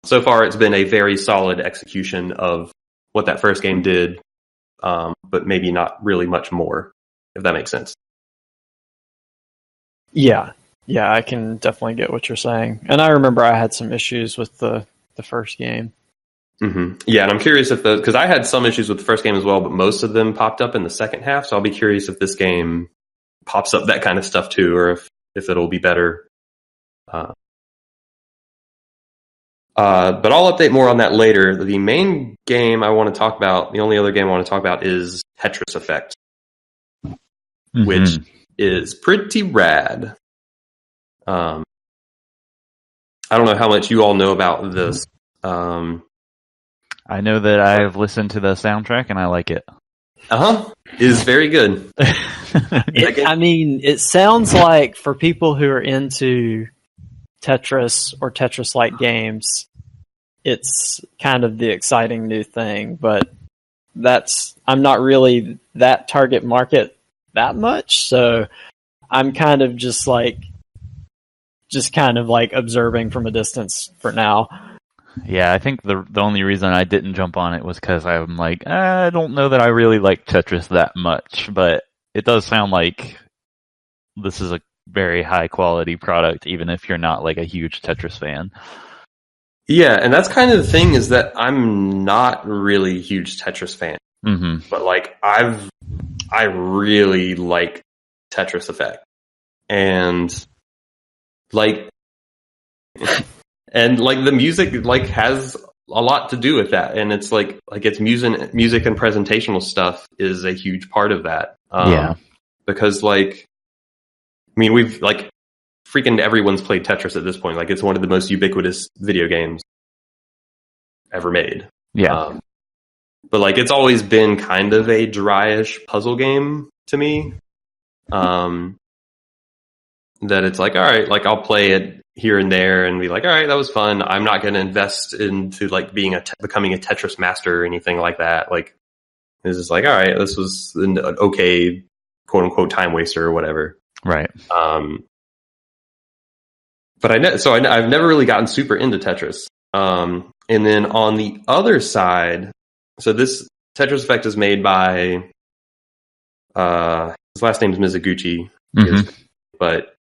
So far, it's been a very solid execution of what that first game did, but maybe not really much more, if that makes sense. Yeah, I can definitely get what you're saying. And I remember I had some issues with the first game. Mm-hmm. Yeah, and I'm curious if because I had some issues with the first game as well, but most of them popped up in the second half, so I'll be curious if this game pops up that kind of stuff too, or if it'll be better. But I'll update more on that later. The main game I want to talk about, the only other game I want to talk about, is Tetris Effect, which is pretty rad. I don't know how much you all know about this. I know that I've listened to the soundtrack and I like it. Is very good. I mean, it sounds like for people who are into Tetris or Tetris-like games, it's kind of the exciting new thing, but I'm not really that target market that much, so I'm kind of just kind of observing from a distance for now. Yeah, I think the only reason I didn't jump on it was because I'm like, I don't know that I really like Tetris that much, but it does sound like this is a very high quality product, even if you're not like a huge Tetris fan. Yeah, and that's kind of the thing, is that I'm not really a huge Tetris fan. Mm-hmm. But like I really like Tetris Effect. And like the music has a lot to do with that, and it's like its music and presentational stuff is a huge part of that. Yeah. Because I mean, we've freaking everyone's played Tetris at this point. Like, it's one of the most ubiquitous video games ever made. Yeah. But it's always been kind of a dryish puzzle game to me. That it's like, all right, I'll play it here and there and be like, all right, that was fun. I'm not going to invest into becoming a Tetris master or anything like that. It's just like, all right, this was an okay, quote unquote, time waster or whatever. Right. But I've never really gotten super into Tetris. And then on the other side, so this Tetris Effect is made by, his last name is Mizuguchi, but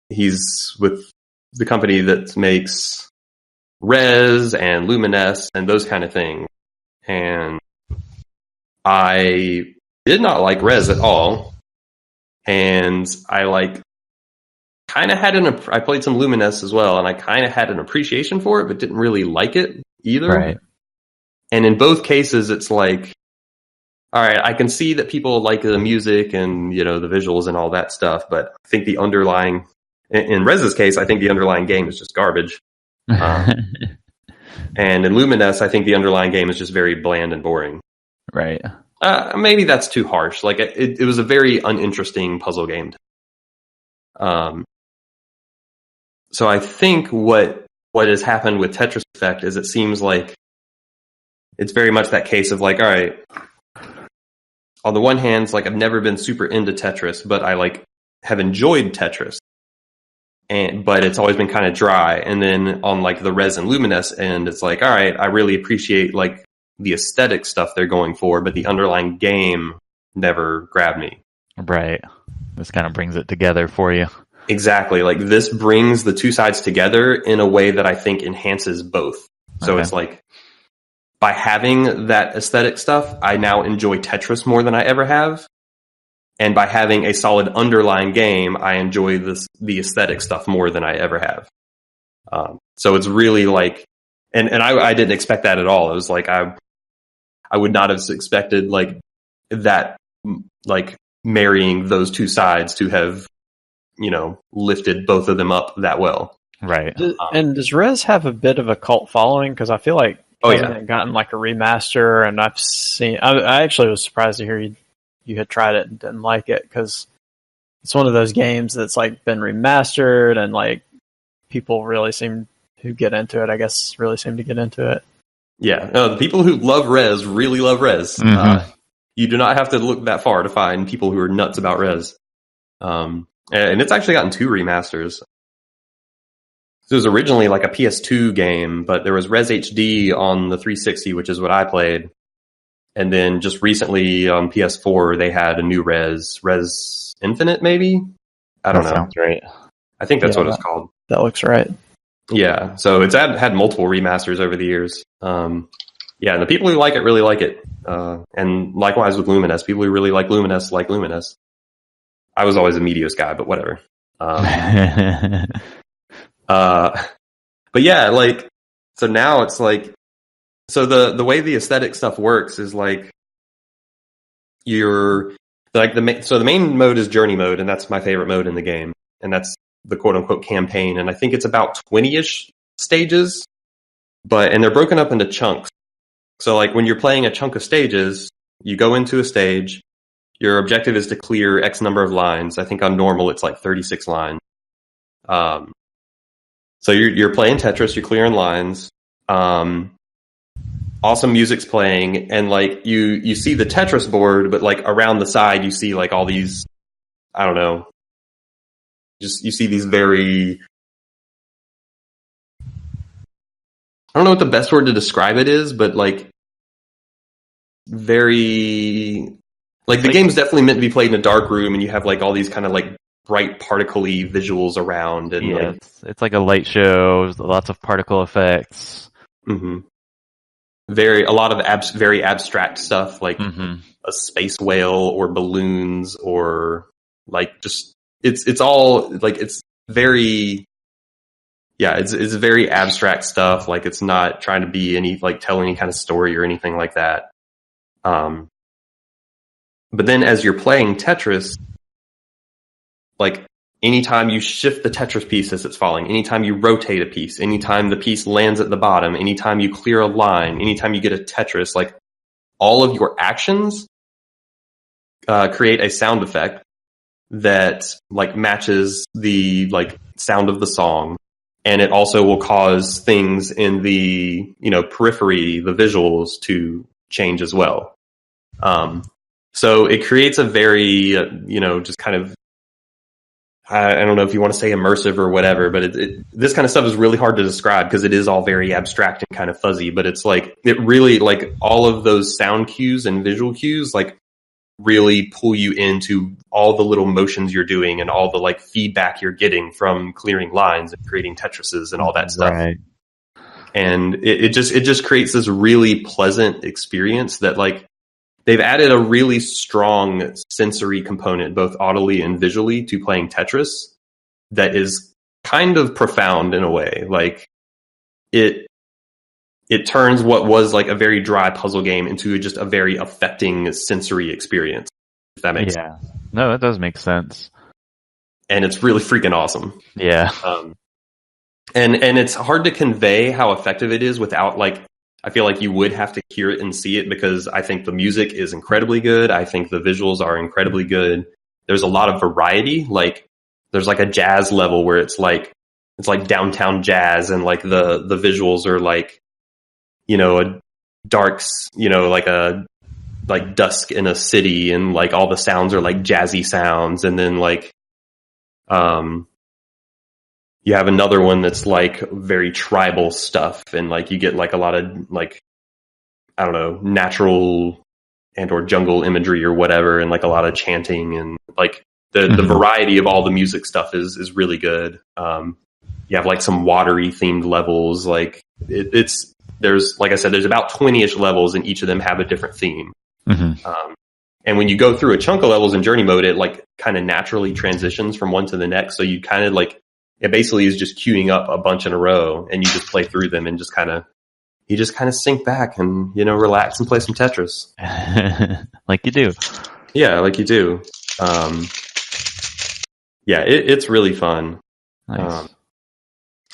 he's with the company that makes Rez and Lumines and those kind of things. And I did not like Rez at all. And I kind of had I played some Lumines as well, and I kind of had an appreciation for it, but didn't really like it either. Right. And in both cases, it's like, all right, I can see that people like the music and, the visuals and all that stuff, but I think the underlying, in Rez's case, I think the underlying game is just garbage. And in Lumines, I think the underlying game is just very bland and boring. Right. Maybe that's too harsh. It was a very uninteresting puzzle game. So I think what has happened with Tetris Effect is it seems like it's very much that case of all right, on the one hand, it's I've never been super into Tetris, but I have enjoyed Tetris. But it's always been kind of dry. And then on the Rez and Lumines end, it's all right, I really appreciate the aesthetic stuff they're going for, but the underlying game never grabbed me. Right. This kind of brings it together for you. Exactly. This brings the two sides together in a way that I think enhances both. So it's by having that aesthetic stuff, I now enjoy Tetris more than I ever have. And by having a solid underlying game, I enjoy the aesthetic stuff more than I ever have. So it's really and I didn't expect that at all. It was I would not have expected that, marrying those two sides to have, lifted both of them up that well. Right. And does Rez have a bit of a cult following? Because I feel like it gotten a remaster, and I've seen. I actually was surprised to hear you had tried it and didn't like it, because it's one of those games that's been remastered, and people really seem to get into it. I guess really seem to get into it. Yeah, no, the people who love Rez really love Rez. Mm-hmm. You do not have to look that far to find people who are nuts about Rez. And it's actually gotten 2 remasters. So it was originally a PS2 game, but there was Rez HD on the 360, which is what I played. And then just recently on PS4, they had a new Rez Infinite, maybe? I don't know. Sounds right. I think that's what it's called. That looks right. Yeah, so it's had multiple remasters over the years. Yeah, and the people who like it really like it. And likewise with Lumines, people who really like Lumines like Lumines. I was always a Meteos guy, but whatever. But yeah, so now it's so the way the aesthetic stuff works is you're the main mode is journey mode, and that's my favorite mode in the game, and that's the quote unquote campaign, and I think it's about 20-ish stages, and they're broken up into chunks. So like when you're playing a chunk of stages, you go into a stage, your objective is to clear X number of lines. I think on normal it's like 36 lines. So you're playing Tetris, you're clearing lines. Awesome music's playing, and like you see the Tetris board, but like around the side you see like all these, I don't know, just you see these very, I don't know what the best word to describe it is, but like very, like the game's definitely meant to be played in a dark room, and you have like all these kind of like bright particle-y visuals around, and Yeah, like it's like a light show, lots of particle effects. a lot of very abstract stuff, like a space whale or balloons, or like just it's all like it's very, yeah, it's very abstract stuff. Like it's not trying to be any, like tell any kind of story or anything like that. But then as you're playing Tetris, like anytime you shift the Tetris piece as it's falling, anytime you rotate a piece, anytime the piece lands at the bottom, anytime you clear a line, anytime you get a Tetris, like all of your actions create a sound effect that like matches the like sound of the song. And it also will cause things in the, periphery, the visuals, to change as well. So it creates a very, just kind of, I don't know if you want to say immersive or whatever, but this kind of stuff is really hard to describe because it is all very abstract and kind of fuzzy, but it's like, it really, like all of those sound cues and visual cues, like really pull you into all the little motions you're doing and all the like feedback you're getting from clearing lines and creating Tetrises and all that stuff. Right. And it just creates this really pleasant experience that like they've added a really strong sensory component, both audibly and visually, to playing Tetris that is kind of profound in a way. Like it turns what was like a very dry puzzle game into just a very affecting sensory experience, if that makes sense. No, that does make sense. And it's really freaking awesome. Yeah. And it's hard to convey how effective it is without like, I feel like you would have to hear it and see it, because I think the music is incredibly good. I think the visuals are incredibly good. There's a lot of variety. Like there's like a jazz level where it's like downtown jazz, and like the visuals are like, a darks, like dusk in a city, and like all the sounds are like jazzy sounds. And then like, you have another one that's like very tribal stuff, and like you get like a lot of like, I don't know, natural and or jungle imagery or whatever, and like a lot of chanting, and like the variety of all the music stuff is really good. You have like some watery themed levels, like there's, like I said, there's about 20-ish levels, and each of them have a different theme. And when you go through a chunk of levels in journey mode, it like kind of naturally transitions from one to the next. So you kind of like, it basically is just queuing up a bunch in a row, and you just play through them and just kind of sink back and, relax and play some Tetris. Like you do. Yeah, like you do. It's really fun. Nice.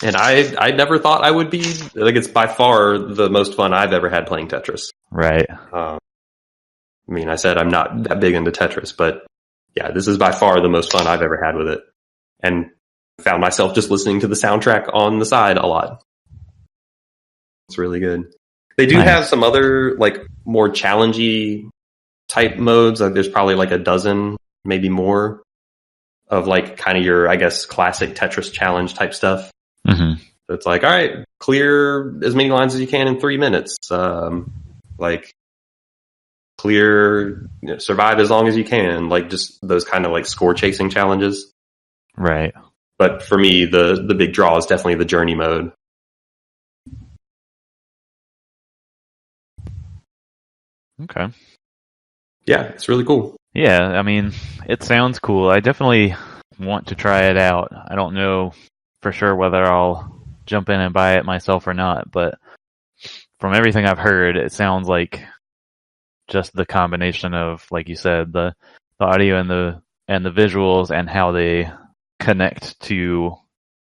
And I never thought I would be, like, it's by far the most fun I've ever had playing Tetris. Right. I mean, I said I'm not that big into Tetris, but yeah, this is by far the most fun I've ever had with it. And found myself just listening to the soundtrack on the side a lot. It's really good. They do have some other, like, more challengey type modes. Like, there's probably like a dozen, maybe more, of like kind of your, I guess, classic Tetris challenge type stuff. So it's like, all right, clear as many lines as you can in 3 minutes. Like clear, survive as long as you can. Like just those kind of like score chasing challenges. Right. But for me, the big draw is definitely the journey mode. Okay. Yeah, it's really cool. Yeah, I mean, it sounds cool. I definitely want to try it out. I don't know for sure whether I'll jump in and buy it myself or not, but from everything I've heard, it sounds like just the combination of, like you said, the audio and the visuals and how they connect to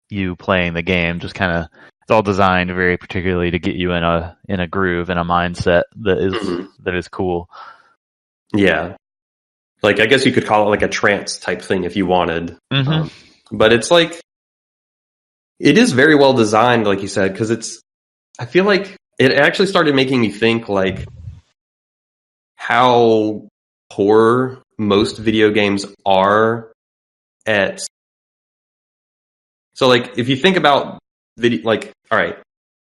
you playing the game. Just kind of, it's all designed very particularly to get you in a groove and a mindset that is cool. Yeah. Like, I guess you could call it like a trance type thing if you wanted. But it's like, it is very well designed, like you said, because I feel like it actually started making me think like how poor most video games are at. So like, if you think about video, like, all right,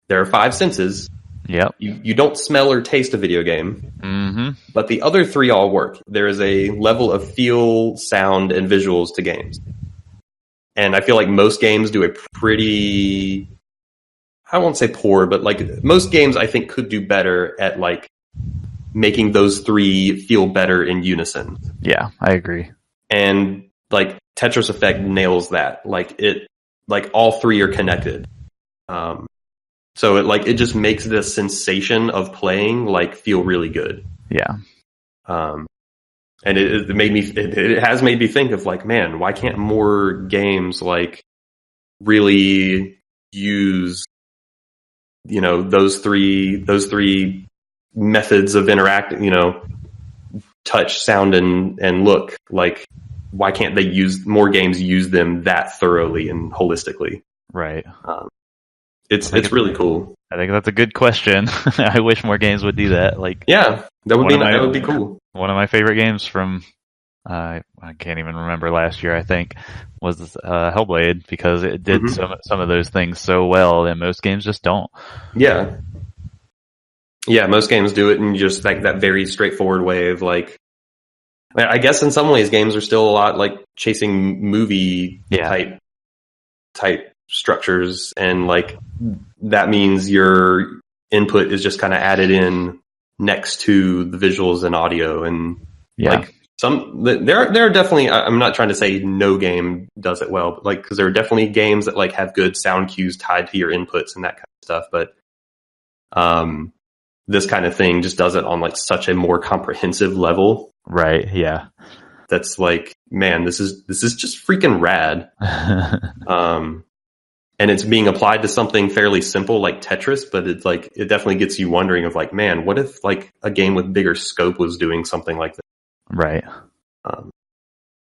there are 5 senses. Yep. You don't smell or taste a video game, but the other 3 all work. There is a level of feel, sound, and visuals to games. And I feel like most games do a pretty, I won't say poor, but like most games I think could do better at like making those 3 feel better in unison. Yeah, I agree. And like Tetris Effect nails that. Like all 3 are connected. So it just makes the sensation of playing like feel really good. Yeah. And it has made me think of like, man, why can't more games like really use, those three methods of interacting, touch, sound, and look. Like, why can't more games use them that thoroughly and holistically? Right. It's really cool. I think that's a good question. I wish more games would do that. Like, yeah, that would be cool. One of my favorite games from I can't even remember last year, I think, was Hellblade, because it did some of those things so well, and most games just don't. Yeah. Yeah, most games do it in just like that very straightforward way of like, I guess in some ways games are still a lot like chasing movie type structures, and like that means your input is just kind of added in next to the visuals and audio, and like there are definitely, I'm not trying to say no game does it well, but like, because there are definitely games that like have good sound cues tied to your inputs and that kind of stuff, but this kind of thing just does it on like such a more comprehensive level. Right. Yeah. That's like, man, this is just freaking rad. And it's being applied to something fairly simple like Tetris, but it's like, it definitely gets you wondering of like, man, what if like a game with bigger scope was doing something like that? Right.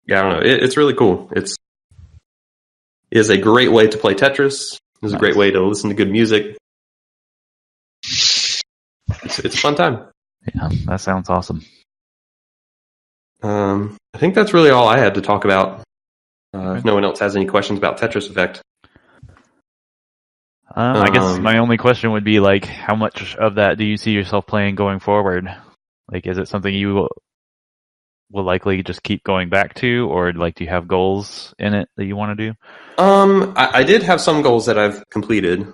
Yeah, I don't know. It's really cool. It is a great way to play Tetris. It's a great way to listen to good music. It's a fun time. Yeah, that sounds awesome. I think that's really all I had to talk about. If no one else has any questions about Tetris Effect. I guess my only question would be like, how much of that do you see yourself playing going forward? Like, is it something you will likely just keep going back to, or like, do you have goals in it that you want to do? I did have some goals that I've completed.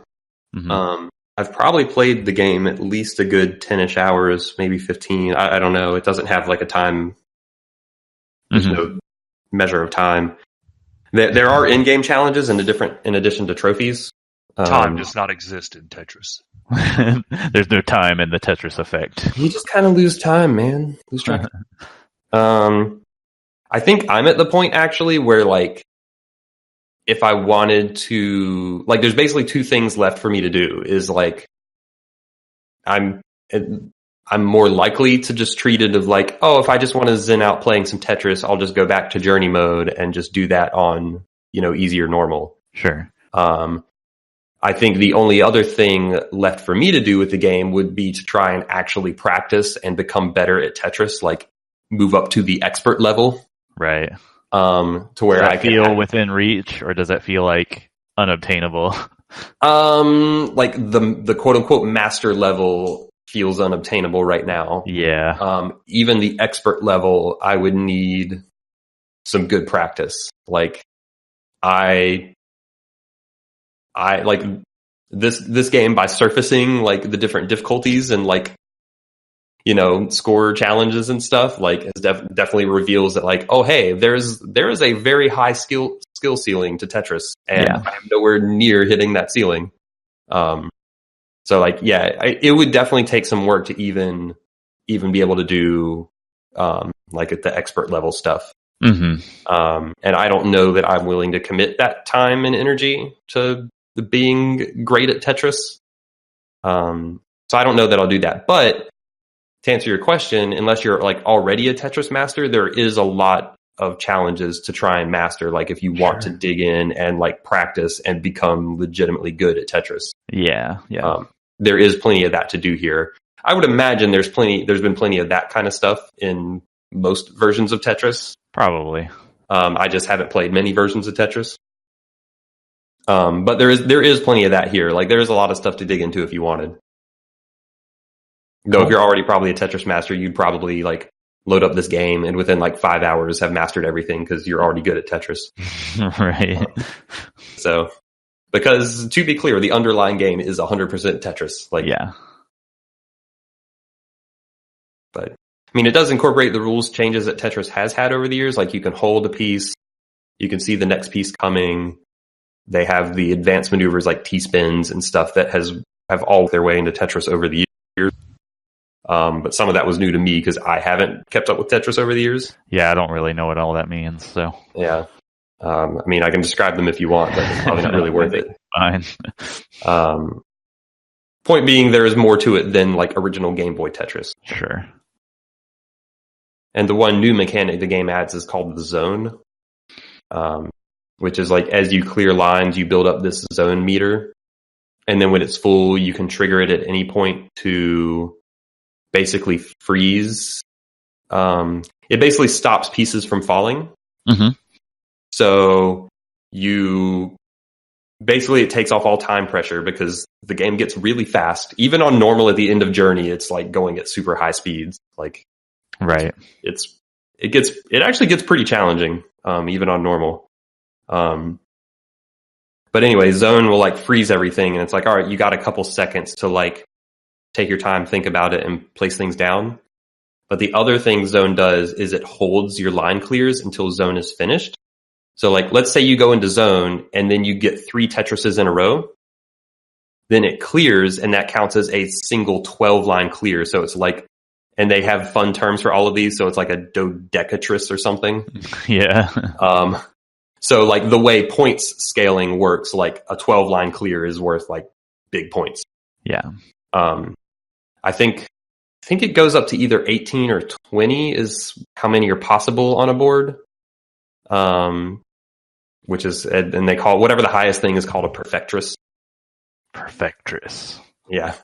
I've probably played the game at least a good 10-ish hours, maybe 15. I don't know. It doesn't have like a time. There's no measure of time. There are in-game challenges in addition to trophies. Time does not exist in Tetris. There's no time in the Tetris Effect. You just kind of lose time, man. Lose track. I think I'm at the point actually where like, if I wanted to, like, there's basically 2 things left for me to do. Is like, I'm more likely to just treat it of like, oh, if I just want to zen out playing some Tetris, I'll just go back to journey mode and just do that on, easy or normal. Sure. I think the only other thing left for me to do with the game would be to try and actually practice and become better at Tetris, like move up to the expert level. Right. To where I feel within reach, or does that feel like unobtainable? Like the quote unquote master level feels unobtainable right now. Yeah. Even the expert level, I would need some good practice. Like I like this game, by surfacing like the different difficulties and like, score challenges and stuff, like it definitely reveals that like, oh, hey, there is a very high skill ceiling to Tetris, and I'm nowhere near hitting that ceiling. So like, yeah, it would definitely take some work to even be able to do like at the expert level stuff. And I don't know that I'm willing to commit that time and energy to being great at Tetris. So I don't know that I'll do that. But to answer your question, unless you're like already a Tetris master, there is a lot of challenges to try and master. Like if you want to dig in and like practice and become legitimately good at Tetris. Yeah. There is plenty of that to do here. I would imagine there's been plenty of that kind of stuff in most versions of Tetris. Probably. I just haven't played many versions of Tetris. But there is plenty of that here. Like there is a lot of stuff to dig into if you wanted. Though if you're already probably a Tetris master, you'd probably like load up this game and within like 5 hours have mastered everything because you're already good at Tetris. Right. So, because to be clear, the underlying game is 100% Tetris. Like, yeah. But I mean, it does incorporate the rules changes that Tetris has had over the years. Like you can hold a piece, you can see the next piece coming. They have the advanced maneuvers like T-spins and stuff that have all their way into Tetris over the years. But some of that was new to me because I haven't kept up with Tetris over the years. Yeah, I don't really know what all that means. So yeah, I mean, I can describe them if you want, but it's probably not really worth it. Fine. Point being, there is more to it than like original Game Boy Tetris. Sure. And the one new mechanic the game adds is called the zone, which is like as you clear lines, you build up this zone meter, and then when it's full, you can trigger it at any point to basically freeze. It basically stops pieces from falling. Mm-hmm. So it takes off all time pressure because the game gets really fast. Even on normal at the end of Journey, it's like going at super high speeds. Like, right. It actually gets pretty challenging, even on normal. But anyway, Zone will like freeze everything, and it's like, all right, you got a couple seconds to like take your time, think about it, and place things down. But the other thing Zone does is it holds your line clears until Zone is finished. So like, let's say you go into Zone and then you get 3 Tetrises in a row. Then it clears and that counts as a single 12-line clear. So it's like, and they have fun terms for all of these. So it's like a dodecatris or something. Yeah. So like the way points scaling works, like a 12-line clear is worth like big points. Yeah. I think it goes up to either 18 or 20 is how many are possible on a board. Which is, and they call whatever the highest thing is called a perfectress. Perfectress. Yeah.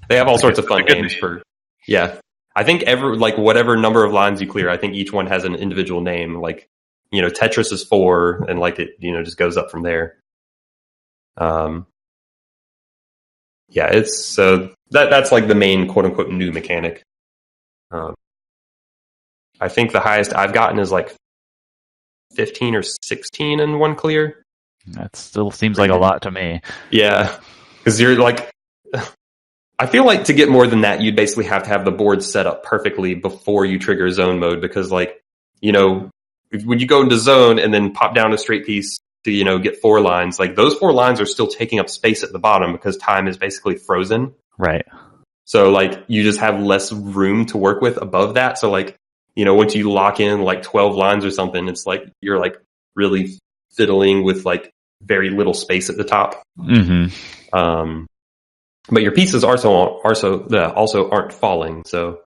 They have all sorts of fun names for, yeah. I think whatever number of lines you clear, I think each one has an individual name. Like, Tetris is 4 and like it, just goes up from there. Yeah, it's so that's like the main quote unquote new mechanic. I think the highest I've gotten is like 15 or 16 in one clear. That still seems like a lot to me. Yeah, because you're like, I feel like to get more than that, you'd basically have to have the board set up perfectly before you trigger zone mode. Because like, when you go into zone and then pop down a straight piece to, get 4 lines, like those 4 lines are still taking up space at the bottom because time is basically frozen. Right. So like you just have less room to work with above that. So like, once you lock in like 12 lines or something, it's like you're like really fiddling with like very little space at the top. Mm-hmm. But your pieces also aren't falling. So,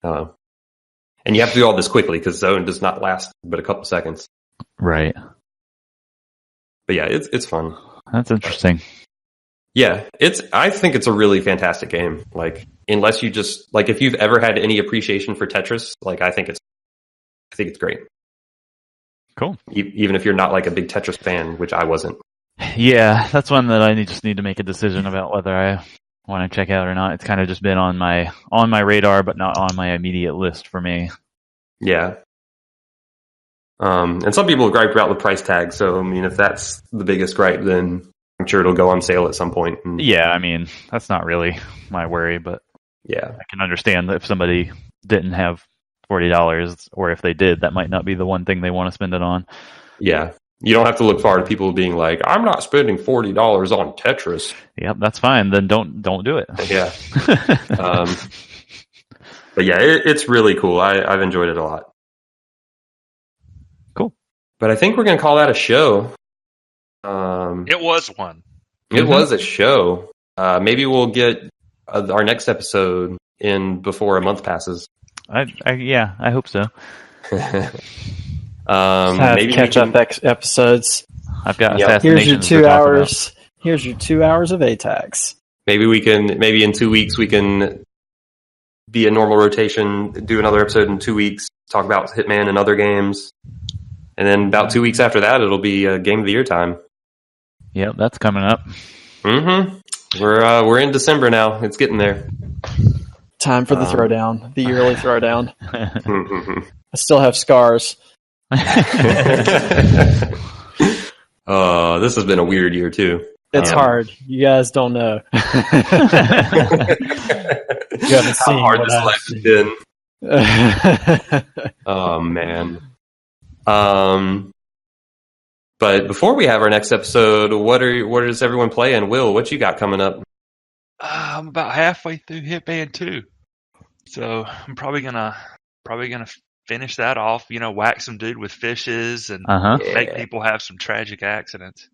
and you have to do all this quickly because zone does not last but a couple seconds. Right. But yeah, it's fun. That's interesting. Yeah, I think it's a really fantastic game. Like, unless you just like, if you've ever had any appreciation for Tetris, like I think it's great. Cool. Even if you're not like a big Tetris fan, which I wasn't. Yeah, that's one that I just need to make a decision about whether I want to check out or not. It's kind of just been on my radar, but not on my immediate list for me. Yeah. And some people gripe about the price tag. So I mean, if that's the biggest gripe, then I'm sure it'll go on sale at some point. Yeah, I mean, that's not really my worry, but yeah, I can understand that if somebody didn't have $40, or if they did, that might not be the one thing they want to spend it on. Yeah. You don't have to look far to people being like, I'm not spending $40 on Tetris. Yep, that's fine. Then don't do it. Yeah. But yeah, it's really cool. I've enjoyed it a lot. But I think we're going to call that a show. It was one. It was a show. Maybe we'll get our next episode in before a month passes. Yeah, I hope so. Maybe catch up episodes. I've got Here's your 2 hours. Here's your 2 hours of ATACS. Maybe in 2 weeks we can be a normal rotation, do another episode in 2 weeks, talk about Hitman and other games. And then about 2 weeks after that, it'll be Game of the Year time. Yep, that's coming up. Mm-hmm. We're in December now. It's getting there. Time for the throwdown, the yearly throwdown. I still have scars. This has been a weird year too. It's hard. You guys don't know. You haven't seen how hard what this life has been. Oh man. But before we have our next episode, what is everyone playing? Will, what you got coming up? I'm about halfway through Hitman 2, so I'm probably gonna finish that off. Whack some dude with fishes and make people have some tragic accidents.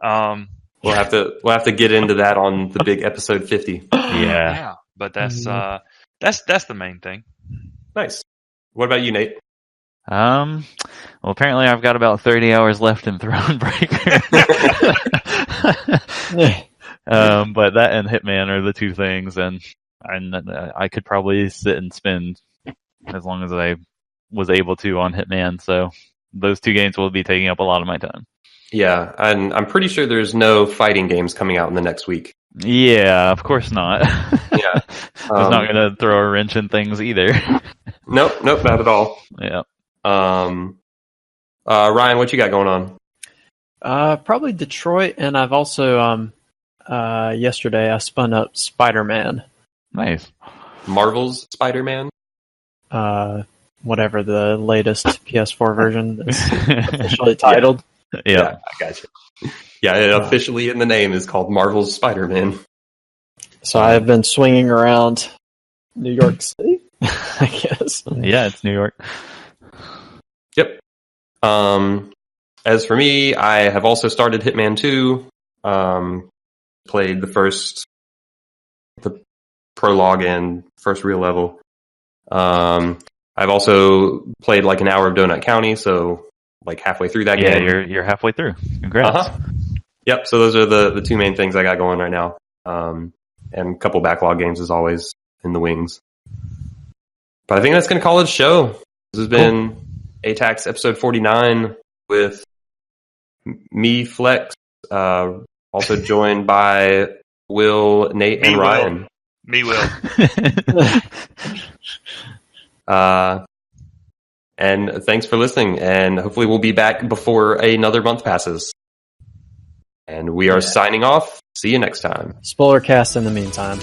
We'll have to get into that on the big episode 50. Yeah, but that's the main thing. Nice. What about you, Nate? Well, apparently I've got about 30 hours left in Thronebreaker. But that and Hitman are the two things, and I could probably sit and spend as long as I was able to on Hitman. So those two games will be taking up a lot of my time. Yeah, and I'm pretty sure there's no fighting games coming out in the next week. Yeah, of course not. Yeah. I was not going to throw a wrench in things either. Nope, not at all. Yeah. Ryan, what you got going on? Probably Detroit, and I've also yesterday I spun up Spider-Man. Nice. Marvel's Spider-Man? Whatever the latest PS4 version is officially titled. Yeah, I got you. Yeah, it officially in the name is called Marvel's Spider-Man. So I have been swinging around New York City, I guess. Yeah, it's New York. Yep. As for me, I have also started Hitman 2. Played the prologue and first real level. I've also played like an hour of Donut County, so like halfway through that game. Yeah, you're halfway through. Congrats. Yep. So those are the two main things I got going right now. And a couple backlog games as always in the wings. But I think that's going to call it a show. This has been ATACS episode 49 with me, Flex, also joined by Will, Nate, and Ryan. Me, Will. And thanks for listening, and hopefully we'll be back before another month passes. And we are signing off. See you next time. Spoiler cast in the meantime.